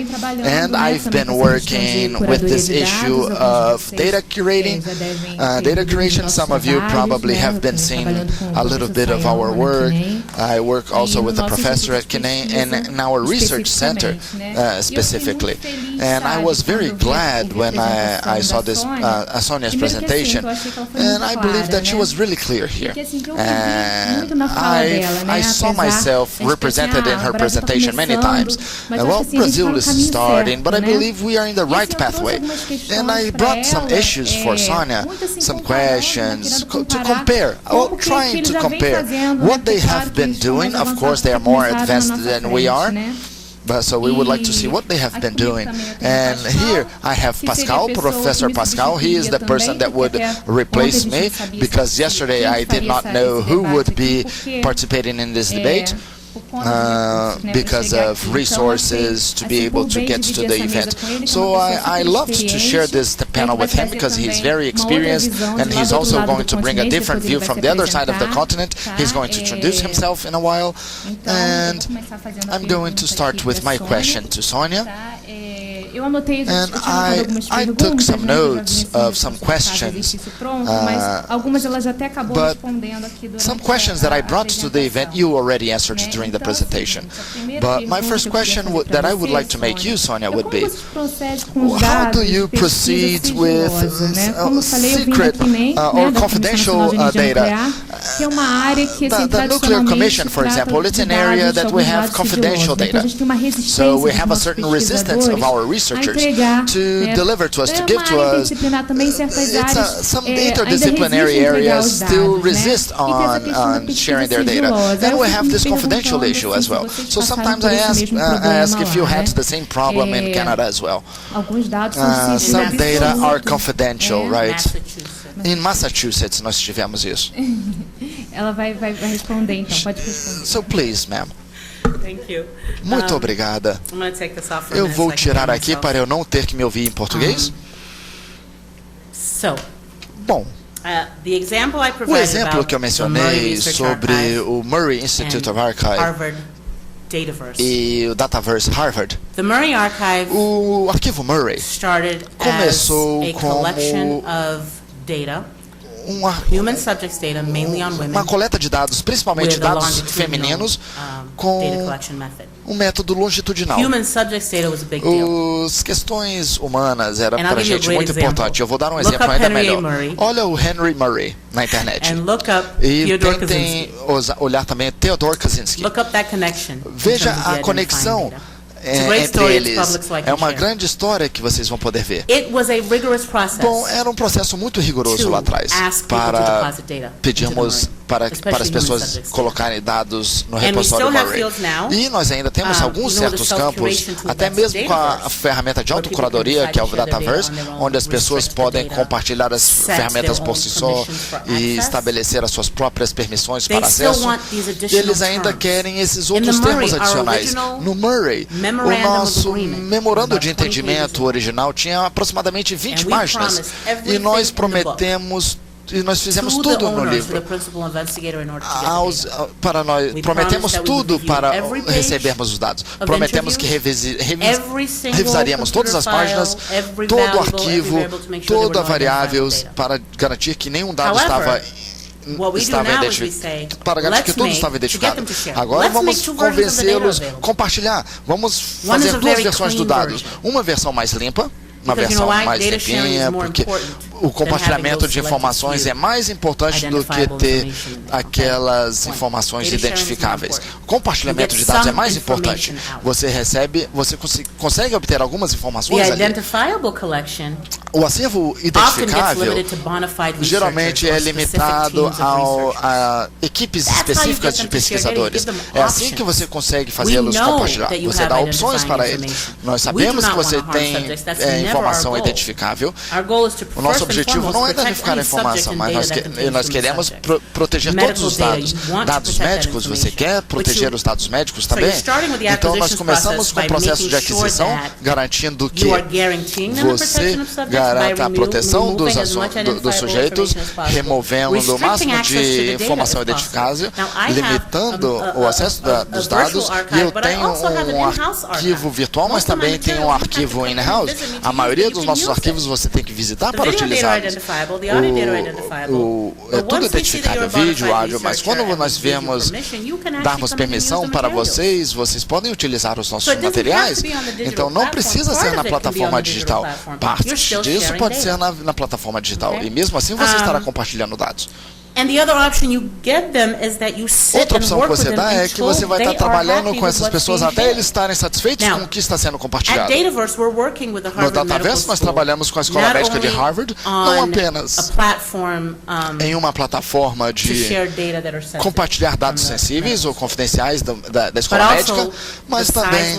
And I've been working with this issue of data curating, data curation. Some of you probably have been seeing a little bit of our work. I work also with a professor at Kine and in our research center specifically. And I was very glad when I saw this Sonia's presentation, and I believe that she was really clear here. And I saw myself represented in her presentation many times. Well, Brazil is starting, but I believe we are in the right pathway. And I brought some issues for Sonia, some questions to compare, trying to compare what they have been doing. Of course, they are more advanced than we are. But so we would like to see what they have been doing. And here I have Pascal, Professor Pascal. He is the person that would replace me, because yesterday I did not know who would be participating in this debate. Because of resources to be able to get to the event. So I loved to share this panel with him, because he's very experienced and he's also going to bring a different view from the other side of the continent. He's going to introduce himself in a while, and I'm going to start with my question to Sonia. And I took some notes of some questions, but some questions that I brought to the event you already answered during the presentation. But my first question that I would like to make you, Sonia, would be, how do you proceed with secret or confidential data? The Nuclear Commission, for example, it's an area that we have confidential data. So we have a certain resistance of our research researchers entregar, to deliver to us, to give to us. Também certas áreas, Some interdisciplinary areas still resist on sharing their data. And we have this confidential issue as well. So sometimes I ask if you had the same problem in Canada as well. Some data are confidential, right? In Massachusetts nós tivemos isso. Ela vai responder, então pode responder. So please, ma'am. Thank you. Muito obrigada. I'm going to take this off for a Eu minute vou so I can tirar hear aqui myself. para eu não ter que me ouvir em português. So, Bom, the example I o provided exemplo about que eu the Murray mencionei Research sobre Archive o Murray Institute of Archive Harvard Dataverse. e o Dataverse Harvard, The Murray Archive o arquivo Murray started começou as a como collection of data, human subjects data, mainly on women, uma coleta de dados, principalmente with a dados longitudinal, femininos, data com collection method. um método longitudinal. Human subjects data was a big deal. As questões humanas era And I'll para give you a gente great muito example. importante. Eu vou dar um Look exemplo up ainda Henry A. melhor. Murray. Olha o Henry Murray na internet. And look up E Theodore tentem Kaczynski. olhar também Theodore Kaczynski. Look up that connection. in Veja terms of the a identifying conexão data. It's a great entre story, it's eles. public, so I can É uma share. grande história que vocês vão poder ver. It was a rigorous process. Bom, era um processo muito rigoroso to lá atrás ask people to para deposit data into the pedirmos Murray, para especially as human pessoas subjects. colocarem dados no And we repositório still have Murray. fields now, E nós ainda temos alguns you know, the certos campos, self-curation tool até that's mesmo com a Dataverse, ferramenta de where people autocuradoria, can que é o decide to share their Dataverse, data on their own, onde as pessoas restrict the podem data, compartilhar as set ferramentas their por own si só permissions for e access. estabelecer as suas próprias permissões They para still acesso. want these additional Eles ainda terms. querem esses In outros the Murray, termos our adicionais. original No Murray, o Memorandum of nosso Agreement memorando was de about 20 entendimento pages original tinha aproximadamente 20 And we páginas. promised E everything nós in the book prometemos e nós fizemos to the tudo no owner, to livro. the principal investigator in order to get the data. Para nós, We prometemos promised that we would tudo review para every page recebermos os dados. of Prometemos que every single revisaríamos todas as computer páginas, file, every todo valuable, arquivo, every variable to make sure there toda were no variáveis identifiable data. para garantir que nenhum dado However, estava what we do estava now is we identificado, say, para garantir que let's tudo make, estava to get identificado. them to share, Agora let's vamos make two versions of the data convencê-los, available. compartilhar. Vamos One is fazer a duas very versões do clean dado. version. Uma versão mais limpa, uma Because you know versão why? mais Data sharing is limpinha, more porque important o compartilhamento than having de those informações selected é mais importante do que identifiable ter information. aquelas Okay. informações Data sharing is more identificáveis. important. O compartilhamento You de get dados é some mais importante. information out. Você recebe, você consegue obter algumas informações The ali. identifiable collection O acervo often gets identificável limited to bona fide geralmente researchers é or specific limitado teams of researchers. a equipes That's how you específicas get de them to share data. You pesquisadores. give them É assim options. que você consegue fazê-los We know compartilhar. that you Você have dá opções identifying para eles. information. Nós We sabemos do que not você want to harm tem subjects. That's never informação our goal. identificável. Our goal is to, O nosso first and objetivo foremost, não é protect danificar a any subject informação, and mas data that contains nós human queremos subjects. proteger Medical todos os data, dados. you want to Dados protect that médicos, você information. quer But proteger you- os dados médicos So também? you're starting with the Então nós acquisitions começamos process com o by processo de making sure aquisição, that garantindo que you are guaranteeing them the você protection of subjects by garanta a proteção dos, removing as much dos identifiable sujeitos, information as possible, removendo o restricting máximo access to the de data informação if possible. identificável, Now, I have limitando o acesso dos dados. E eu tenho um arquivo virtual, mas também tenho um arquivo in-house. A maioria dos nossos arquivos você tem que visitar para utilizá-los. É tudo identificável, vídeo, áudio, mas quando nós viemos darmos permissão para vocês, vocês podem utilizar os nossos materiais. Então não precisa ser na plataforma digital. Parte disso pode ser na plataforma digital. E mesmo assim você estará compartilhando dados. Outra opção que você dá é que você vai estar trabalhando com essas pessoas até eles estarem satisfeitos com o que está sendo compartilhado. No Dataverse nós trabalhamos com a Escola Médica de Harvard, não apenas em uma plataforma de compartilhar dados sensíveis ou confidenciais da Escola Médica, mas também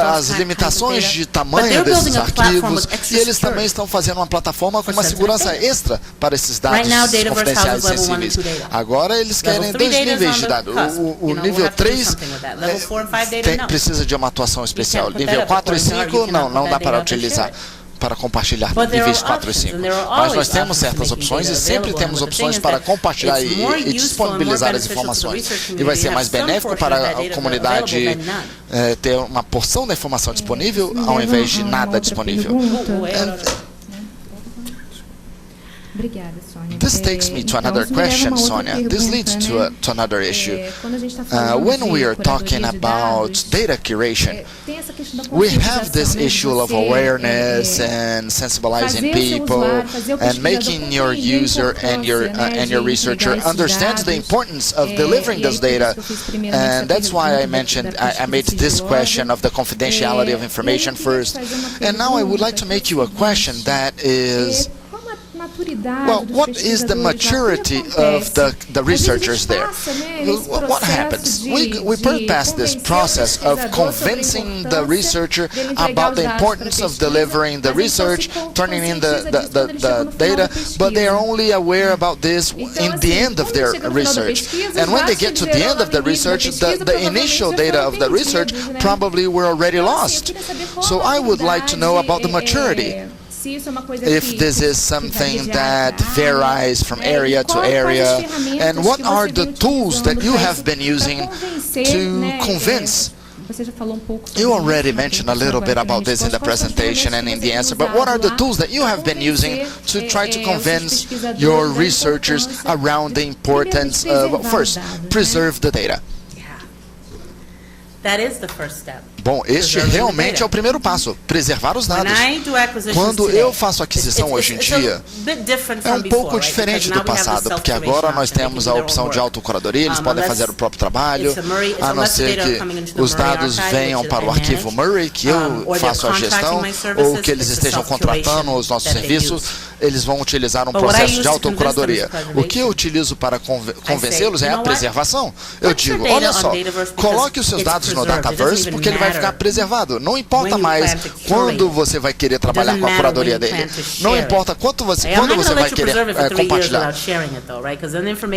as limitações de tamanho desses arquivos, e eles também estão fazendo uma plataforma com uma segurança extra para esses dados confidenciais sensíveis. Agora eles querem 2 níveis de dados. O nível 3 precisa de uma atuação especial. Nível 4 e 5 não dá para utilizar, para compartilhar níveis 4 e 5. Mas nós temos certas opções e sempre temos opções para compartilhar e disponibilizar as informações. E vai ser mais benéfico para a comunidade ter uma porção da informação disponível ao invés de nada disponível. Obrigada, Sônia. This takes me to another question, Sonia. This leads to another issue. When we are talking about data curation, we have this issue of awareness and sensibilizing people and making your user and your researcher understand the importance of delivering this data. And that's why I mentioned, I made this question of the confidentiality of information first. And now I would like to make you a question that is, well, what is the maturity of the researchers there? What happens? We pass this process of convincing the researcher about the importance of delivering the research, turning in the data, but they are only aware about this in the end of their research. And when they get to the end of the research, the initial data of the research probably were already lost. So I would like to know about the maturity. If this is something that varies from area to area, and what are the tools that you have been using to convince? You already mentioned a little bit about this in the presentation and in the answer, but what are the tools that you have been using to try to convince your researchers around the importance of, first, preserve the data? That is the first step. Bom, este realmente é o primeiro passo, preservar os dados. Quando eu faço aquisição hoje em dia, é um pouco diferente do passado, porque agora nós temos a opção de autocuradoria, eles podem fazer o próprio trabalho, a não ser que os dados venham para o arquivo Murray, que eu faço a gestão, ou que eles estejam contratando os nossos serviços, eles vão utilizar um processo de autocuradoria. O que eu utilizo para convencê-los é a preservação. Eu digo, olha só, coloque os seus dados no Dataverse, porque ele vai ficar preservado. Não importa mais quando você vai querer trabalhar com a curadoria dele. Não importa quando você vai querer compartilhar.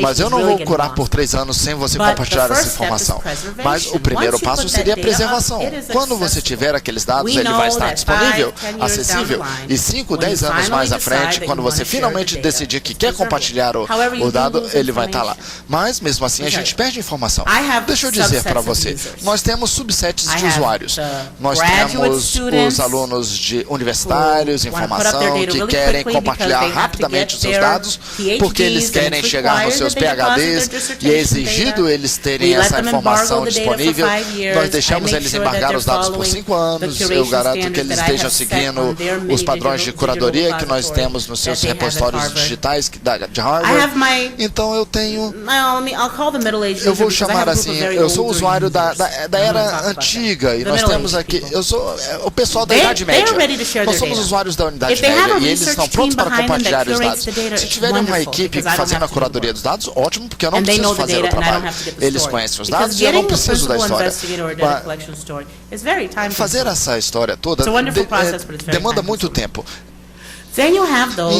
Mas eu não vou curar por 3 anos sem você compartilhar essa informação. Mas o primeiro passo seria a preservação. Quando você tiver aqueles dados, ele vai estar disponível, acessível. E 5, 10 anos mais à frente, quando você finalmente decidir que quer compartilhar o dado, ele vai estar lá. Mas, mesmo assim, a gente perde informação. Deixa eu dizer para você, nós temos subsets de usuários. Nós temos os alunos universitários em formação que querem compartilhar rapidamente os seus dados porque eles querem chegar nos seus PhDs e é exigido eles terem essa informação disponível. Nós deixamos eles embargar os dados por 5 anos. Eu garanto que eles estejam seguindo os padrões de curadoria que nós temos nos seus repositórios digitais de Harvard. Então eu tenho... Eu vou chamar assim, eu sou usuário da era antiga. E nós temos aqui, eu sou o pessoal da Idade Média. Nós somos usuários da Idade Média e eles estão prontos para compartilhar os dados. Se tiverem uma equipe fazendo a curadoria dos dados, ótimo, porque eu não preciso fazer o trabalho. Eles conhecem os dados e eu não preciso da história. Fazer essa história toda demanda muito tempo.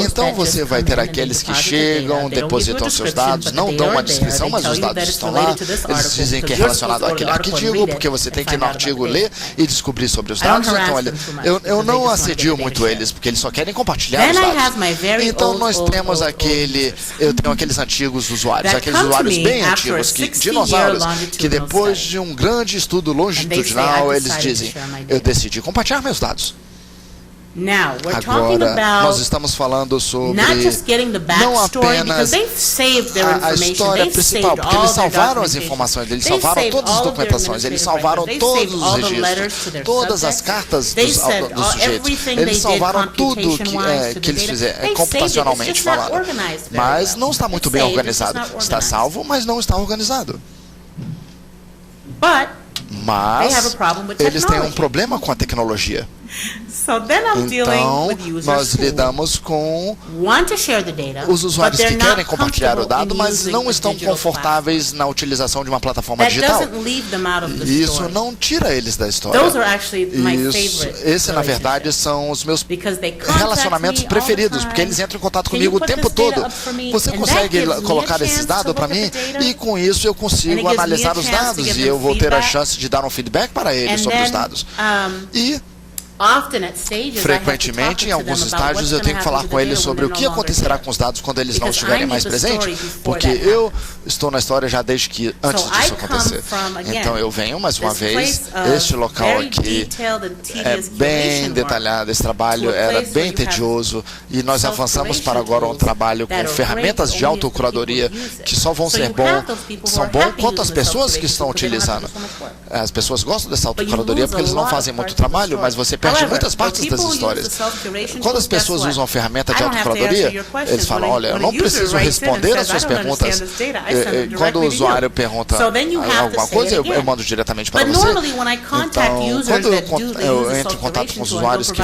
Então você vai ter aqueles que chegam, depositam seus dados, não dão uma descrição, mas os dados estão lá, eles dizem que é relacionado àquele artigo, porque você tem que ir no artigo ler e descobrir sobre os dados. Então eu não assedio muito eles, porque eles só querem compartilhar os dados. Então nós temos eu tenho aqueles antigos usuários, aqueles usuários bem antigos, dinossauros, que depois de um grande estudo longitudinal, eles dizem, eu decidi compartilhar meus dados. Agora, nós estamos falando sobre não apenas a história principal, porque eles salvaram as informações, eles salvaram todas as documentações, eles salvaram todos os registros, todas as cartas dos sujeitos, eles salvaram tudo que eles fizeram, computacionalmente falando. Mas não está muito bem organizado. Está salvo, mas não está organizado. Mas eles têm um problema com a tecnologia. Então, nós lidamos com os usuários que querem compartilhar o dado, mas não estão confortáveis na utilização de uma plataforma digital. Isso não tira eles da história. Esse, na verdade, são os meus relacionamentos preferidos, porque eles entram em contato comigo o tempo todo. Você consegue colocar esses dados para mim? E com isso eu consigo analisar os dados e eu vou ter a chance de dar um feedback para eles sobre os dados. Frequentemente, em alguns estágios, eu tenho que falar com eles sobre o que acontecerá com os dados quando eles não estiverem mais presentes, porque eu estou na história já desde que antes disso acontecer. Então eu venho mais uma vez, este local aqui é bem detalhado, esse trabalho era bem tedioso e nós avançamos para agora um trabalho com ferramentas de autocuradoria que só vão ser são bom quanto as pessoas que estão utilizando. As pessoas gostam dessa autocuradoria porque eles não fazem muito trabalho, mas você perde muitas partes das histórias. Quando as pessoas usam a ferramenta de autocuradoria, eles falam, olha, eu não preciso responder as suas perguntas. Quando o usuário pergunta alguma coisa, eu mando diretamente para você. Então, quando eu entro em contato com os usuários que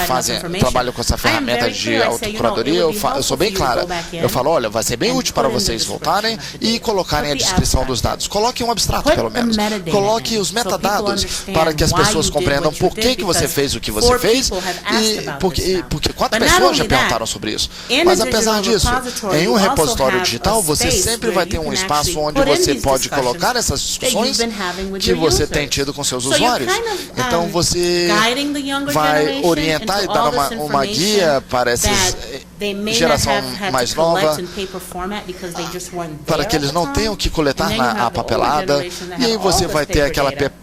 trabalham com essa ferramenta de autocuradoria, eu sou bem clara. Eu falo, olha, vai ser bem útil para vocês voltarem e colocarem a descrição dos dados. Coloque um abstrato, pelo menos. Coloque os metadados para que as pessoas compreendam por que você fez o que você fez e porque quantas pessoas já perguntaram sobre isso. Mas apesar disso, em um repositório digital, você sempre vai ter um espaço onde você pode colocar essas discussões que você tem tido com seus usuários. Então você vai orientar e dar uma guia para essa geração mais nova, para que eles não tenham que coletar a papelada, e aí você vai ter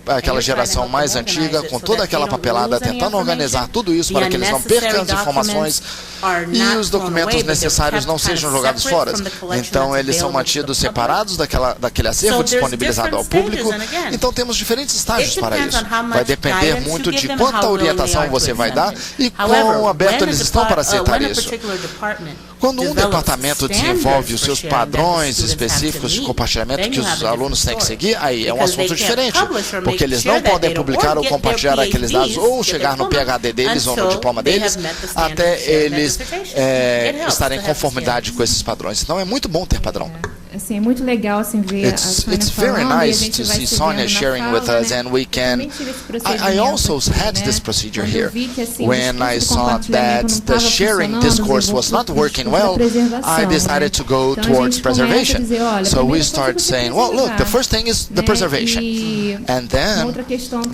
aquela geração mais antiga com toda aquela papelada tentando organizar tudo isso para que eles não percam as informações e os documentos necessários não sejam jogados fora. Então eles são mantidos separados daquele acervo disponibilizado ao público. Então temos diferentes estágios para isso. Vai depender muito de quanta orientação você vai dar e quão aberto eles estão para aceitar isso. Quando um departamento desenvolve os seus padrões específicos de compartilhamento que os alunos têm que seguir, aí é um assunto diferente, porque eles não podem publicar ou compartilhar aqueles dados ou chegar no PhD deles ou no diploma deles até eles estarem em conformidade com esses padrões. Então é muito bom ter padrão. Assim, é muito legal assim ver a Sônia falando, very nice to see Sonia sharing with us, and we can. I also had this procedure here. When I saw that the sharing discourse was not working well, I decided to go towards preservation. So we start saying, well, look, the first thing is the preservation, and then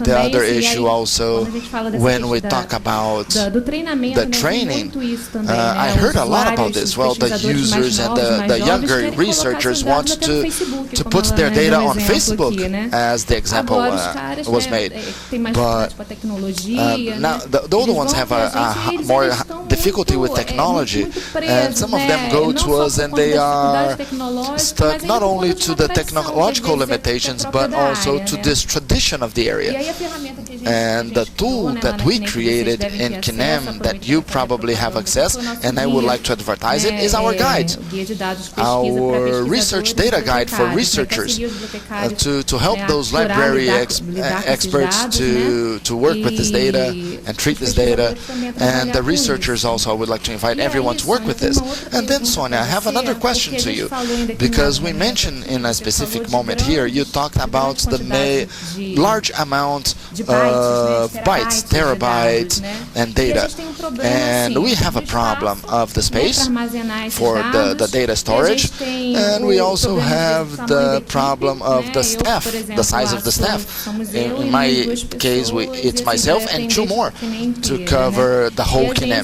the other issue also, when we talk about the training, I heard a lot about this. Well, the users and the younger researchers want to put their data on Facebook, as the example was made. But now the older ones have a more difficulty with technology, and some of them go to us and they are stuck not only to the technological limitations, but also to this tradition of the area. And the tool that we created in Kinem that you probably have access, and I would like to advertise it, is our guide. Our research data guide for researchers to help those library experts to work with this data and treat this data, and the researchers also. I would like to invite everyone to work with this. And then, Sonia, I have another question to you, because we mentioned in a specific moment here, you talked about the large amount of bytes, terabytes, and data, and we have a problem of the space for the data storage, and we also have the problem of the staff, the size of the staff. In my case, it's myself and two more to cover the whole Kinem.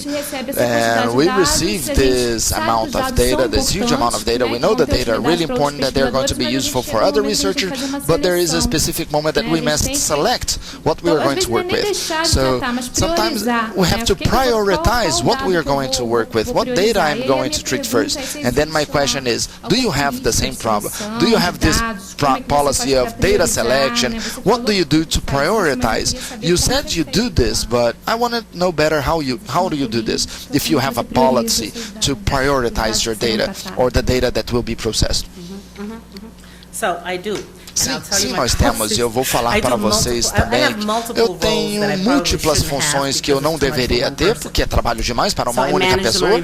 And we receive this amount of data, this huge amount of data. We know the data are really important, that they're going to be useful for other researchers, but there is a specific moment that we must select what we are going to work with. So sometimes we have to prioritize what we are going to work with, what data I'm going to treat first. And then my question is, do you have the same problem? Do you have this policy of data selection? What do you do to prioritize? You said you do this, but I want to know better how do you do this, if you have a policy to prioritize your data or the data that will be processed. So I do. Sim, nós temos, e eu vou falar para vocês também. Eu tenho múltiplas funções que eu não deveria ter, porque é trabalho demais para uma única pessoa.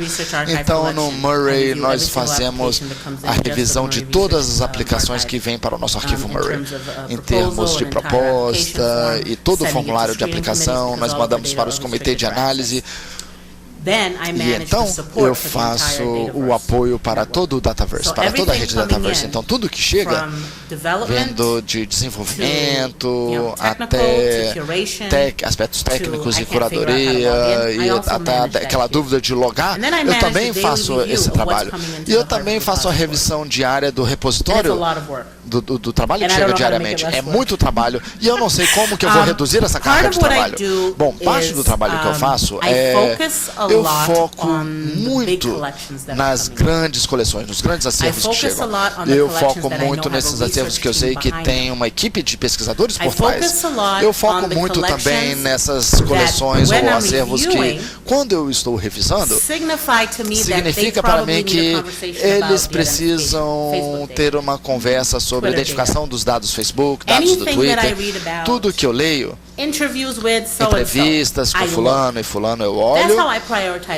Então, no Murray, nós fazemos a revisão de todas as aplicações que vêm para o nosso arquivo Murray. Em termos de proposta e todo o formulário de aplicação, nós mandamos para os comitês de análise. E então eu faço o apoio para todo o Dataverse, para toda a rede Dataverse. Então tudo que chega, vindo de desenvolvimento até aspectos técnicos e curadoria e até aquela dúvida de logar, eu também faço esse trabalho. E eu também faço a revisão diária do repositório do trabalho que chega diariamente. É muito trabalho e eu não sei como que eu vou reduzir essa carga de trabalho. Bom, parte do trabalho que eu faço eu foco muito nas grandes coleções, nos grandes acervos que chegam. Eu foco muito nesses acervos que eu sei que tem uma equipe de pesquisadores por trás. Eu foco muito também nessas coleções ou acervos que, quando eu estou revisando, significa para mim que eles precisam ter uma conversa sobre a identificação dos dados do Facebook, dados do Twitter. Tudo que eu leio, entrevistas com fulano e fulano, eu olho,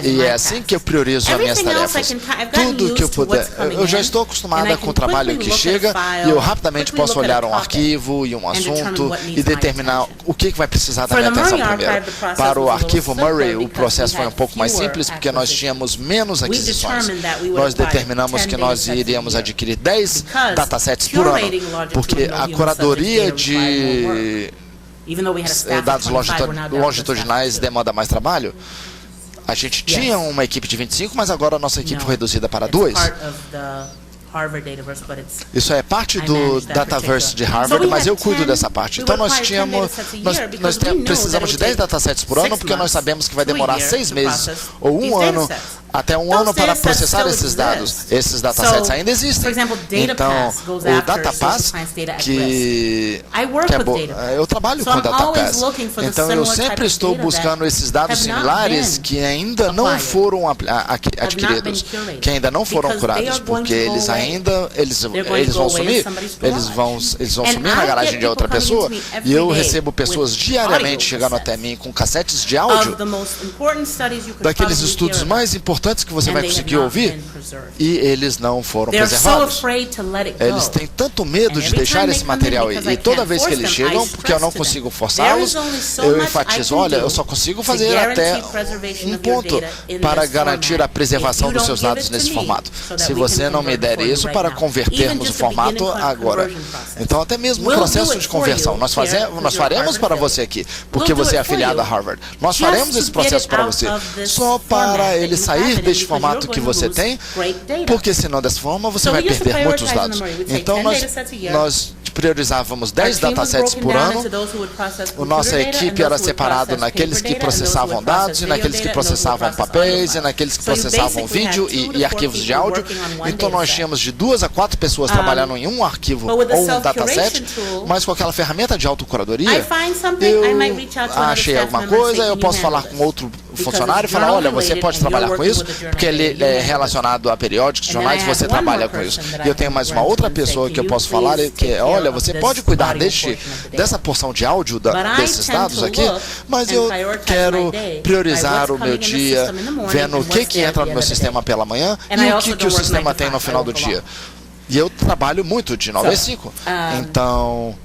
e é assim que eu priorizo as minhas tarefas. Tudo que eu puder. Eu já estou acostumada com o trabalho que chega e eu rapidamente posso olhar um arquivo e um assunto e determinar o que vai precisar da minha atenção primeiro. Para o arquivo Murray, o processo foi um pouco mais simples porque nós tínhamos menos aquisições. Nós determinamos que nós iríamos adquirir 10 datasets por ano, porque a curadoria de dados longitudinais demanda mais trabalho. A gente tinha uma equipe de 25, mas agora a nossa equipe foi reduzida para 2. Isso é parte do Dataverse de Harvard, mas eu cuido dessa parte. Então nós precisamos de 10 datasets por ano, porque nós sabemos que vai demorar 6 meses ou 1 ano, até 1 ano para processar esses dados. Esses datasets ainda existem. Então, o DataPass, que é bom, eu trabalho com o DataPass. Então, eu sempre estou buscando esses dados similares que ainda não foram adquiridos, que ainda não foram curados, porque eles vão sumir, eles vão sumir na garagem de outra pessoa, e eu recebo pessoas diariamente chegando até mim com cassetes de áudio daqueles estudos mais importantes que você vai conseguir ouvir, e eles não foram preservados. Eles têm tanto medo de deixar esse material aí, e toda vez que eles chegam, porque eu não consigo forçá-los, eu enfatizo, olha, eu só consigo fazer até um ponto para garantir a preservação dos seus dados nesse formato. Se você não me der isso para convertermos o formato agora. Então, até mesmo o processo de conversão, nós faremos para você aqui, porque você é afiliado a Harvard. Nós faremos esse processo para você, só para ele sair deste formato que você tem, porque senão dessa forma você vai perder muitos dados. Então nós priorizávamos 10 datasets por ano. A nossa equipe era separada naqueles que processavam dados, e naqueles que processavam papéis, e naqueles que processavam vídeo e arquivos de áudio. Então nós tínhamos de 2 a 4 pessoas trabalhando em um arquivo ou um dataset, mas com aquela ferramenta de autocuradoria, eu achei alguma coisa, eu posso falar com outro funcionário e falar, olha, você pode trabalhar com isso, porque ele é relacionado a periódicos, jornais, você trabalha com isso. E eu tenho mais uma outra pessoa que eu posso falar, que é, olha, você pode cuidar dessa porção de áudio desses dados aqui, mas eu quero priorizar o meu dia vendo o que entra no meu sistema pela manhã e o que o sistema tem no final do dia. E eu trabalho muito de 9 às 5. Então,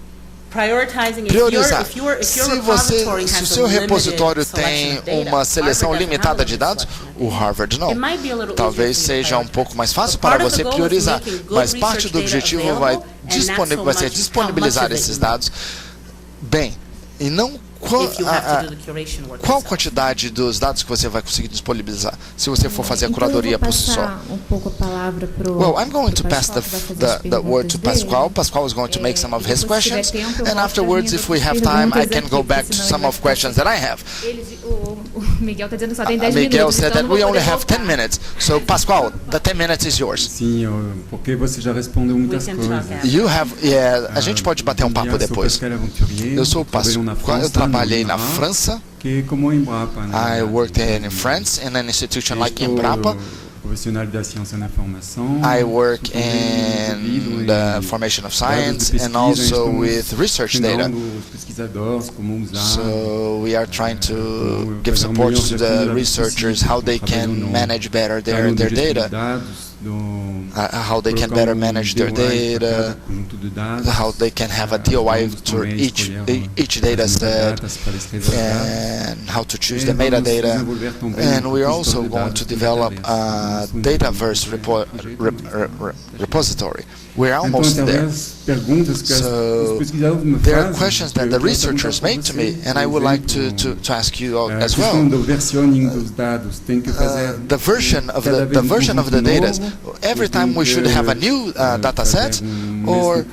priorizar. Se o seu repositório tem uma seleção limitada de dados, o Harvard não. Talvez seja um pouco mais fácil para você priorizar, mas parte do objetivo vai ser disponibilizar esses dados bem, e não qual quantidade dos dados que você vai conseguir disponibilizar se você for fazer a curadoria por si só? Well, I'm going to pass the word to Pascoal. Pascoal is going to make some of his questions, and afterwards, if we have time, I can go back to some of questions that I have. Miguel está dizendo que só tem 10 minutos. Miguel said that we only have 10 minutes. So, Pascoal, the 10 minutes is yours. Sim, porque você já respondeu muitas coisas. A gente pode bater um papo depois. Eu sou o Pascoal, eu trabalhei na França. I worked in France in an institution like Embrapa. I work in the formation of science and also with research data. So we are trying to give support to the researchers how they can manage better their data. how they can better manage their data, how they can have a DOI for each data set, and how to choose the metadata. And we are also going to develop a Dataverse repository. We're almost there. So there are questions that the researchers make to me, and I would like to ask you as well. The version of the data. Every time we should have a new data set, or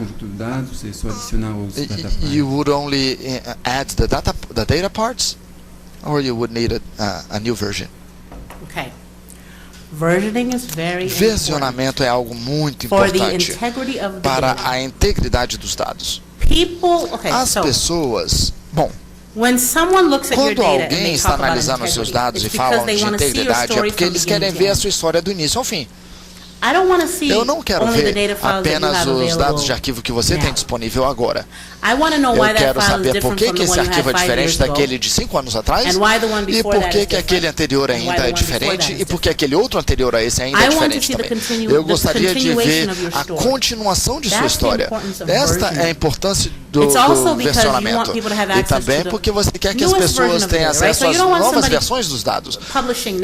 you would only add the data parts, or you would need a new version. Okay. Versioning is very Versionamento é algo muito importante para a integridade dos dados. As pessoas, bom, quando alguém está analisando os seus dados e falam de integridade, é porque eles querem ver a sua história do início ao fim. Eu não quero ver apenas os dados de arquivo que você tem disponível agora. Eu quero saber por que esse arquivo é diferente daquele de 5 anos atrás, e por que aquele anterior ainda é diferente, e por que aquele outro anterior a esse ainda é diferente também. Eu gostaria de ver a continuação de sua história. Esta é a importância do versionamento. E também porque você quer que as pessoas tenham acesso às novas versões dos dados.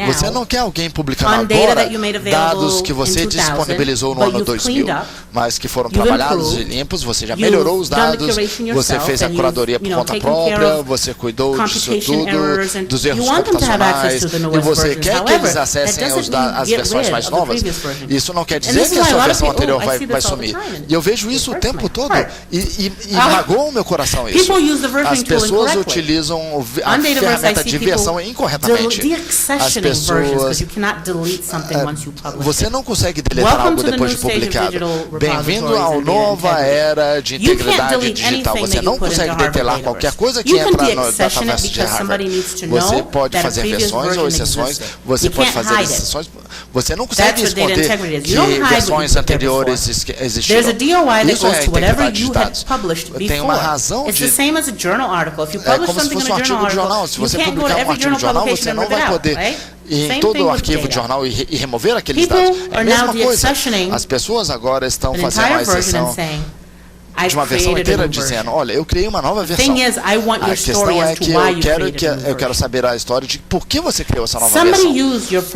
Você não quer alguém publicando agora dados que você disponibilizou no ano 2000, mas que foram trabalhados e limpos, você já melhorou os dados, você fez a curadoria por conta própria, você cuidou disso tudo, dos erros computacionais, e você quer que eles acessem as versões mais novas. Isso não quer dizer que a sua versão anterior vai sumir. E eu vejo isso o tempo todo, e magoa o meu coração isso. As pessoas utilizam a ferramenta de versão incorretamente. As pessoas... Você não consegue deletar algo depois de publicado. Bem-vindo à nova era de integridade digital. Você não consegue detelar qualquer coisa que entra no Dataverse de Harvard. Você pode fazer versões ou exceções. Você pode fazer exceções. Você não consegue esconder que versões anteriores existiram. Isso é a integridade de dados. Tem uma razão de... É como se fosse um artigo de jornal. Se você publicar um artigo de jornal, você não vai poder ir em todo o arquivo de jornal e remover aqueles dados. É a mesma coisa. As pessoas agora estão fazendo a exceção de uma versão inteira dizendo, olha, eu criei uma nova versão. A questão é que eu quero saber a história de por que você criou essa nova versão.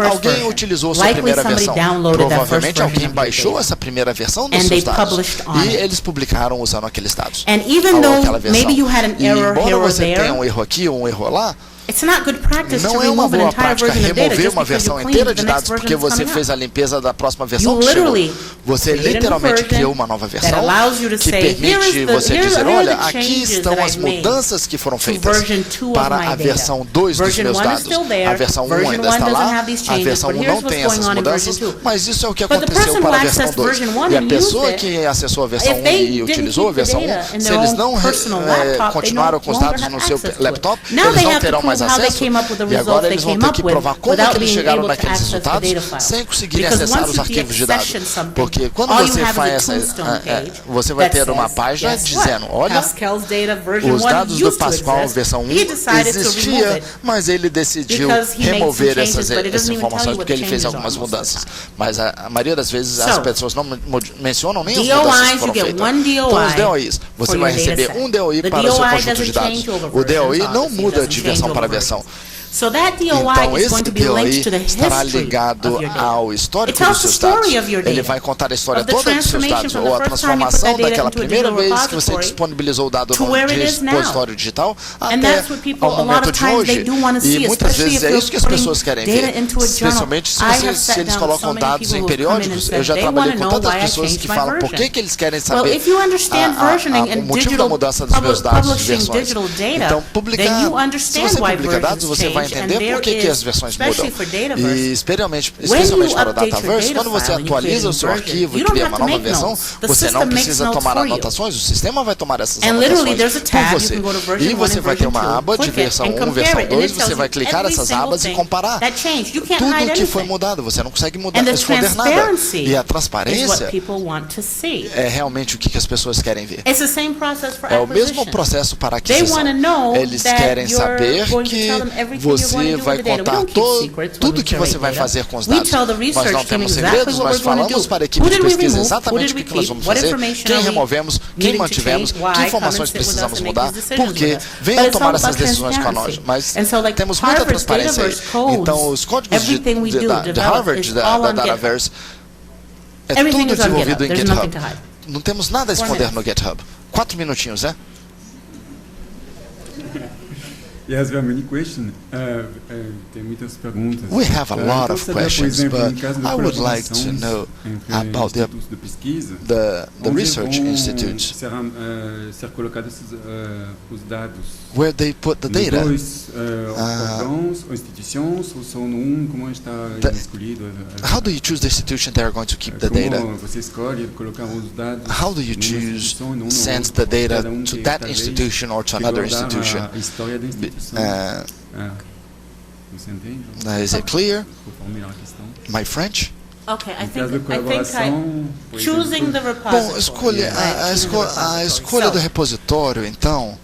Alguém utilizou sua primeira versão. Provavelmente alguém baixou essa primeira versão dos seus dados. E eles publicaram usando aqueles dados. Aquela versão. E embora você tenha um erro aqui ou um erro lá, não é uma boa prática remover uma versão inteira de dados porque você fez a limpeza da próxima versão que chegou. Você literalmente criou uma nova versão que permite você dizer, olha, aqui estão as mudanças que foram feitas para a versão 2 dos meus dados. A versão 1 ainda está lá, a versão 1 não tem essas mudanças, mas isso é o que aconteceu para a versão 2. E a pessoa que acessou a versão 1 e utilizou a versão 1, se eles não continuaram com os dados no seu laptop, eles não terão mais acesso, e agora eles vão ter que provar como que eles chegaram naqueles resultados sem conseguir acessar os arquivos de dados. Porque quando você faz você vai ter uma página dizendo, olha, os dados do Pascal versão 1 existia, mas ele decidiu remover essas informações porque ele fez algumas mudanças. Mas a maioria das vezes as pessoas não mencionam nem as mudanças que foram feitas. Então os DOIs, você vai receber um DOI para o seu conjunto de dados. O DOI não muda de versão para versão. Então esse DOI estará ligado ao histórico dos seus dados. Ele vai contar a história toda dos seus dados, ou a transformação daquela primeira vez que você disponibilizou o dado no repositório digital até ao momento de hoje. E muitas vezes é isso que as pessoas querem ver, especialmente se eles colocam dados em periódicos. Eu já trabalhei com tantas pessoas que falam por que eles querem saber o motivo da mudança dos meus dados de versões. Então, se você publica dados, você vai entender por que as versões mudam. E especialmente para o Dataverse, quando você atualiza o seu arquivo e cria uma nova versão, você não precisa tomar anotações, o sistema vai tomar essas anotações por você. E você vai ter uma aba de versão 1, versão 2, você vai clicar nessas abas e comparar tudo que foi mudado. Você não consegue esconder nada. E a transparência é realmente o que as pessoas querem ver. É o mesmo processo para aquisição. Eles querem saber que você vai contar tudo que você vai fazer com os dados. Nós não temos segredos, nós falamos para a equipe de pesquisa exatamente o que nós vamos fazer, quem removemos, quem mantivemos, que informações precisamos mudar, porque venham tomar essas decisões com nós. Mas temos muita transparência aí. Então, os códigos de Harvard, da Dataverse, é tudo desenvolvido em GitHub. Não temos nada a esconder no GitHub. 4 minutinhos, né? Yes, we have many questions. Tem muitas perguntas. We have a lot of questions, but I would like to know about the research institutes. Ser colocados os dados. Where they put the data. Órgãos ou instituições, ou só como está escolhido? How do you choose the institution that are going to keep the data? Você escolhe colocar os dados? How do you choose send the data to that institution or to another institution? A história da instituição. Is it clear? My French? Okay, I think choosing the repository. Bom, a escolha do repositório, então.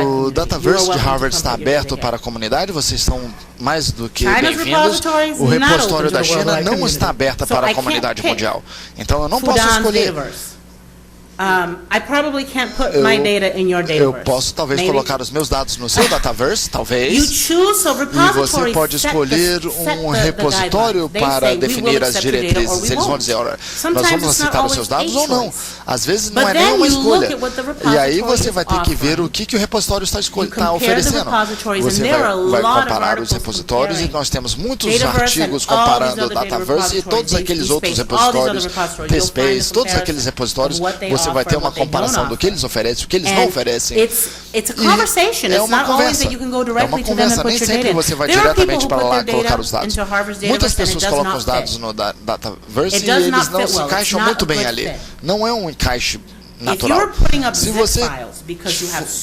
O Dataverse de Harvard está aberto para a comunidade, vocês são mais do que bem-vindos. O repositório da China não está aberto para a comunidade mundial. Então eu não posso escolher. Eu posso talvez colocar os meus dados no seu Dataverse, talvez. E você pode escolher um repositório para definir as diretrizes. Eles vão dizer, olha, nós vamos aceitar os seus dados ou não. Às vezes não é nenhuma escolha. E aí você vai ter que ver o que o repositório está oferecendo. Você vai comparar os repositórios e nós temos muitos artigos comparando o Dataverse e todos aqueles outros repositórios, TSpace, todos aqueles repositórios. Você vai ter uma comparação do que eles oferecem, o que eles não oferecem. É uma conversa. Nem sempre você vai diretamente para lá colocar os dados. Muitas pessoas colocam os dados no Dataverse e eles não se encaixam muito bem ali. Não é um encaixe natural. Se você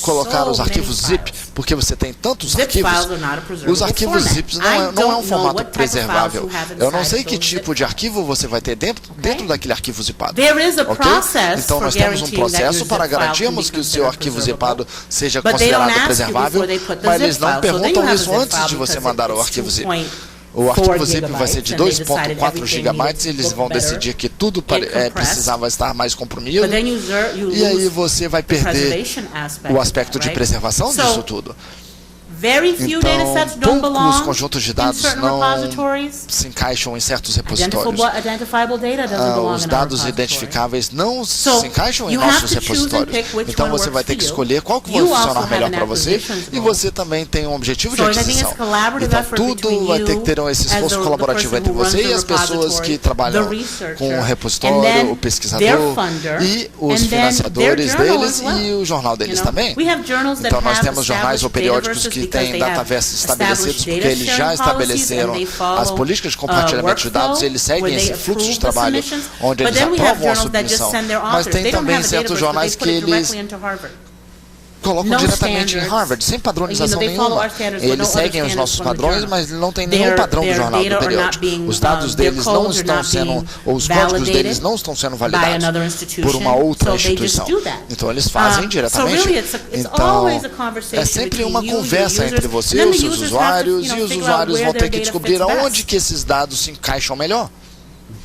colocar os arquivos zip, porque você tem tantos arquivos, os arquivos zip não é um formato preservável. Eu não sei que tipo de arquivo você vai ter dentro daquele arquivo zipado. Okay? Então nós temos um processo para garantirmos que o seu arquivo zipado seja considerado preservável, mas eles não perguntam isso antes de você mandar o arquivo zip. O arquivo zip vai ser de 2.4 GB e eles vão decidir que tudo precisava estar mais comprimido. E aí você vai perder o aspecto de preservação disso tudo. Então, poucos conjuntos de dados não se encaixam em certos repositórios. Os dados identificáveis não se encaixam em nossos repositórios. Então você vai ter que escolher qual que vai funcionar melhor para você e você também tem um objetivo de aquisição. Então tudo vai ter que ter esse esforço colaborativo entre você e as pessoas que trabalham com o repositório, o pesquisador e os financiadores deles e o jornal deles também. Então nós temos jornais ou periódicos que têm Dataverse estabelecidos porque eles já estabeleceram as políticas de compartilhamento de dados, eles seguem esse fluxo de trabalho onde eles aprovam a submissão. Mas tem também certos jornais que eles colocam diretamente em Harvard, sem padronização nenhuma. Eles seguem os nossos padrões, mas não tem nenhum padrão do jornal do periódico. Os dados deles não estão sendo, ou os códigos deles não estão sendo validados por uma outra instituição. Então eles fazem diretamente. Então é sempre uma conversa entre você e os seus usuários, e os usuários vão ter que descobrir aonde que esses dados se encaixam melhor.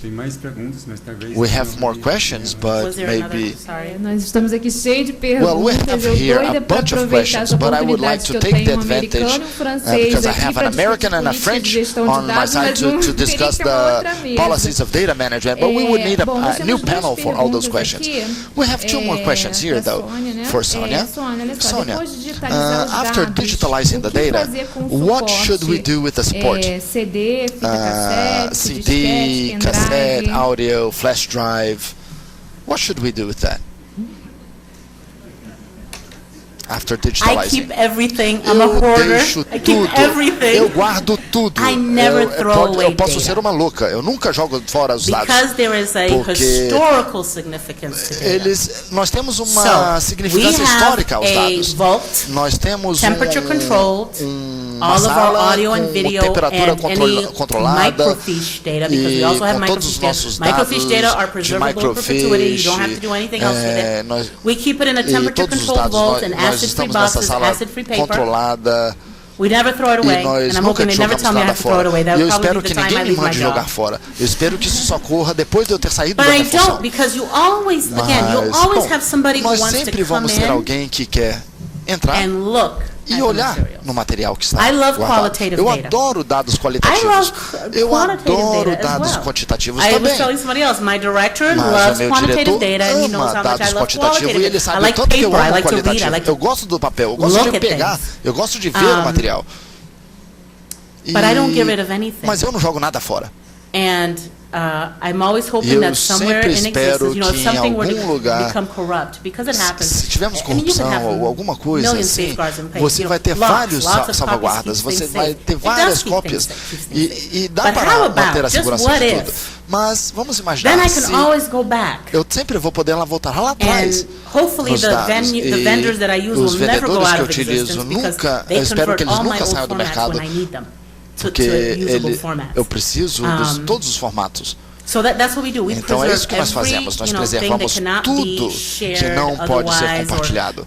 Tem mais perguntas, mas talvez. We have more questions, but maybe. Nós estamos aqui cheio de perguntas. Well, we have here a bunch of questions, but I would like to take the advantage because I have an American and a French on my side to discuss the policies of data management. But we would need a new panel for all those questions. We have 2 more questions here, though, for Sonia. Sonia, after digitalizing the data, what should we do with the support? CD, cassette, audio, flash drive. What should we do with that? After digitalizing. I keep everything. I'm a hoarder. I keep everything. Eu guardo tudo. I never throw away eu posso ser uma louca. Eu nunca jogo fora os dados. Because there is a historical significance to data. Nós temos uma significância histórica aos dados. Vault, nós temos temperature controlled, all of our audio and video temperatura controlada microfiche data, because we also have microfiche data. Microfiche data are preservable in perpetuity. You don't have to do anything else with it. We keep it in a temperature controlled vault and ask estamos nessa sala controlada. We never throw it away, e nós and I'm hoping they never tell me I have to throw it away. That eu would espero probably que be the time I ninguém me leave my mande job. jogar fora. Eu espero que isso só ocorra depois de eu ter saído But da minha I função. don't, because you always, again, you'll always have somebody who nós wants to sempre come vamos ter in alguém que quer entrar and look e at olhar the materials. no material que está I love guardado. qualitative Eu data. adoro dados I qualitativos. love Eu quantitative adoro data as dados well. quantitativos I was também. telling somebody else, my director Mas loves o meu quantitative diretor data, and he knows ama how much I dados love quantitativos e ele qualitative. I sabe o like tanto que eu paper, I amo like to read, I qualitativo. like Eu to gosto do papel, eu gosto look de at pegar, things. eu gosto de ver o material. But I don't get rid of anything. Mas eu não jogo nada fora. And I'm always hoping that somewhere in existence, you know, if something were to lugar, become corrupt, because it happens. Se tivermos I mean, you can corrupção have ou alguma coisa million assim, safeguards in place, você you vai know, ter vários lots of salvaguardas, copies você keep vai things ter safe. It várias does keep cópias things safe. e dá But para how about manter a just segurança what de if? tudo. Mas vamos imaginar Then I se can always go back. eu sempre vou poder voltar lá atrás. And hopefully nos dados. the vendors that I use Os will never go vendedores out que eu of utilizo existence because nunca, they eu espero que convert eles all my nunca old saiam do formats mercado, when I need them to porque usable formats. eu preciso de todos os formatos. So that's what we do. We Então é isso que nós preserve fazemos, nós every, preservamos tudo que não pode ser compartilhado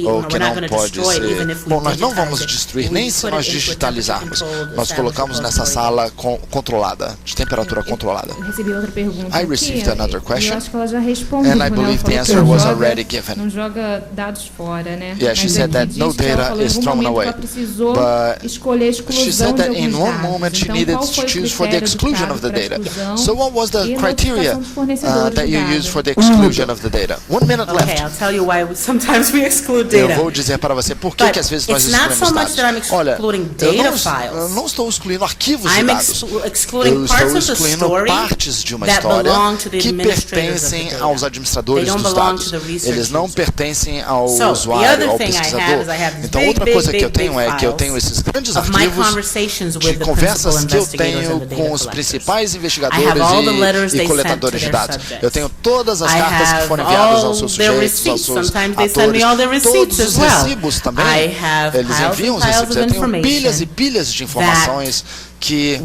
ou que não pode ser. Bom, nós não vamos destruir nem se nós digitalizarmos. Nós colocamos nessa sala controlada, de temperatura controlada. Eu recebi outra pergunta. I received another question, eu acho que ela já respondeu. and I believe the answer was already given. Não joga dados fora, né? Yeah, she said that no data is thrown away. But she said that in one moment she needed to choose for the exclusion of the data. So what was the criteria that you used for the exclusion of the data? 1 minute left. Okay, I'll tell you why sometimes we exclude data. Eu vou dizer para você por que às vezes nós excluímos dados. Olha, eu não estou excluindo arquivos de dados. Eu estou excluindo partes de uma história que pertencem aos administradores dos dados. Eles não pertencem ao usuário, ao pesquisador. Então, outra coisa que eu tenho é que eu tenho esses grandes arquivos de conversas que eu tenho com os principais investigadores e coletadores de dados. Eu tenho todas as cartas que foram enviadas aos seus sujeitos, aos seus atores, todos os recibos também. Eles enviam os recibos. Eu tenho pilhas e pilhas de informações que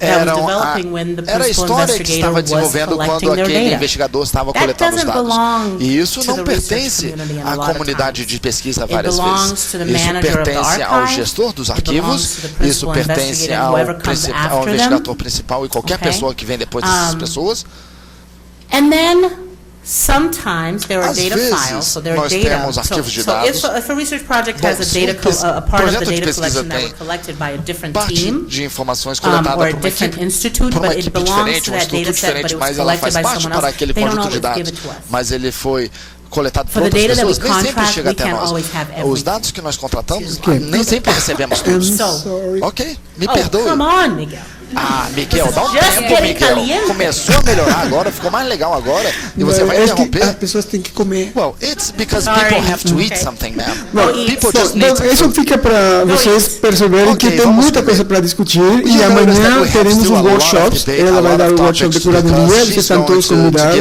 era a história que estava desenvolvendo quando aquele investigador estava coletando os dados. E isso não pertence à comunidade de pesquisa várias vezes. Isso pertence ao gestor dos arquivos, isso pertence ao investigador principal e qualquer pessoa que vem depois dessas pessoas. And then sometimes there are Às data vezes, files, so there are nós data. temos arquivos de dados. So if a research project has a part of the data collection that were collected by a different team, de informações coletadas or a different institute, but it belongs to that data set, but it was collected by someone else, they don't always give it to us. Mas ele foi coletado por outras pessoas, nem sempre chega até nós. Os dados que nós contratamos, nem sempre recebemos todos. Ok, me perdoe. Come on, Miguel. Ah, Miguel, dá um tempo, Miguel. Começou a melhorar agora, ficou mais legal agora. E você vai interromper? As pessoas têm que comer. Well, it's because people have to eat something, man. People just need some isso fica para vocês perceberem que tem muita coisa para discutir. E amanhã teremos um workshop. Ela vai dar o workshop de curadoria. Vocês estão todos convidados.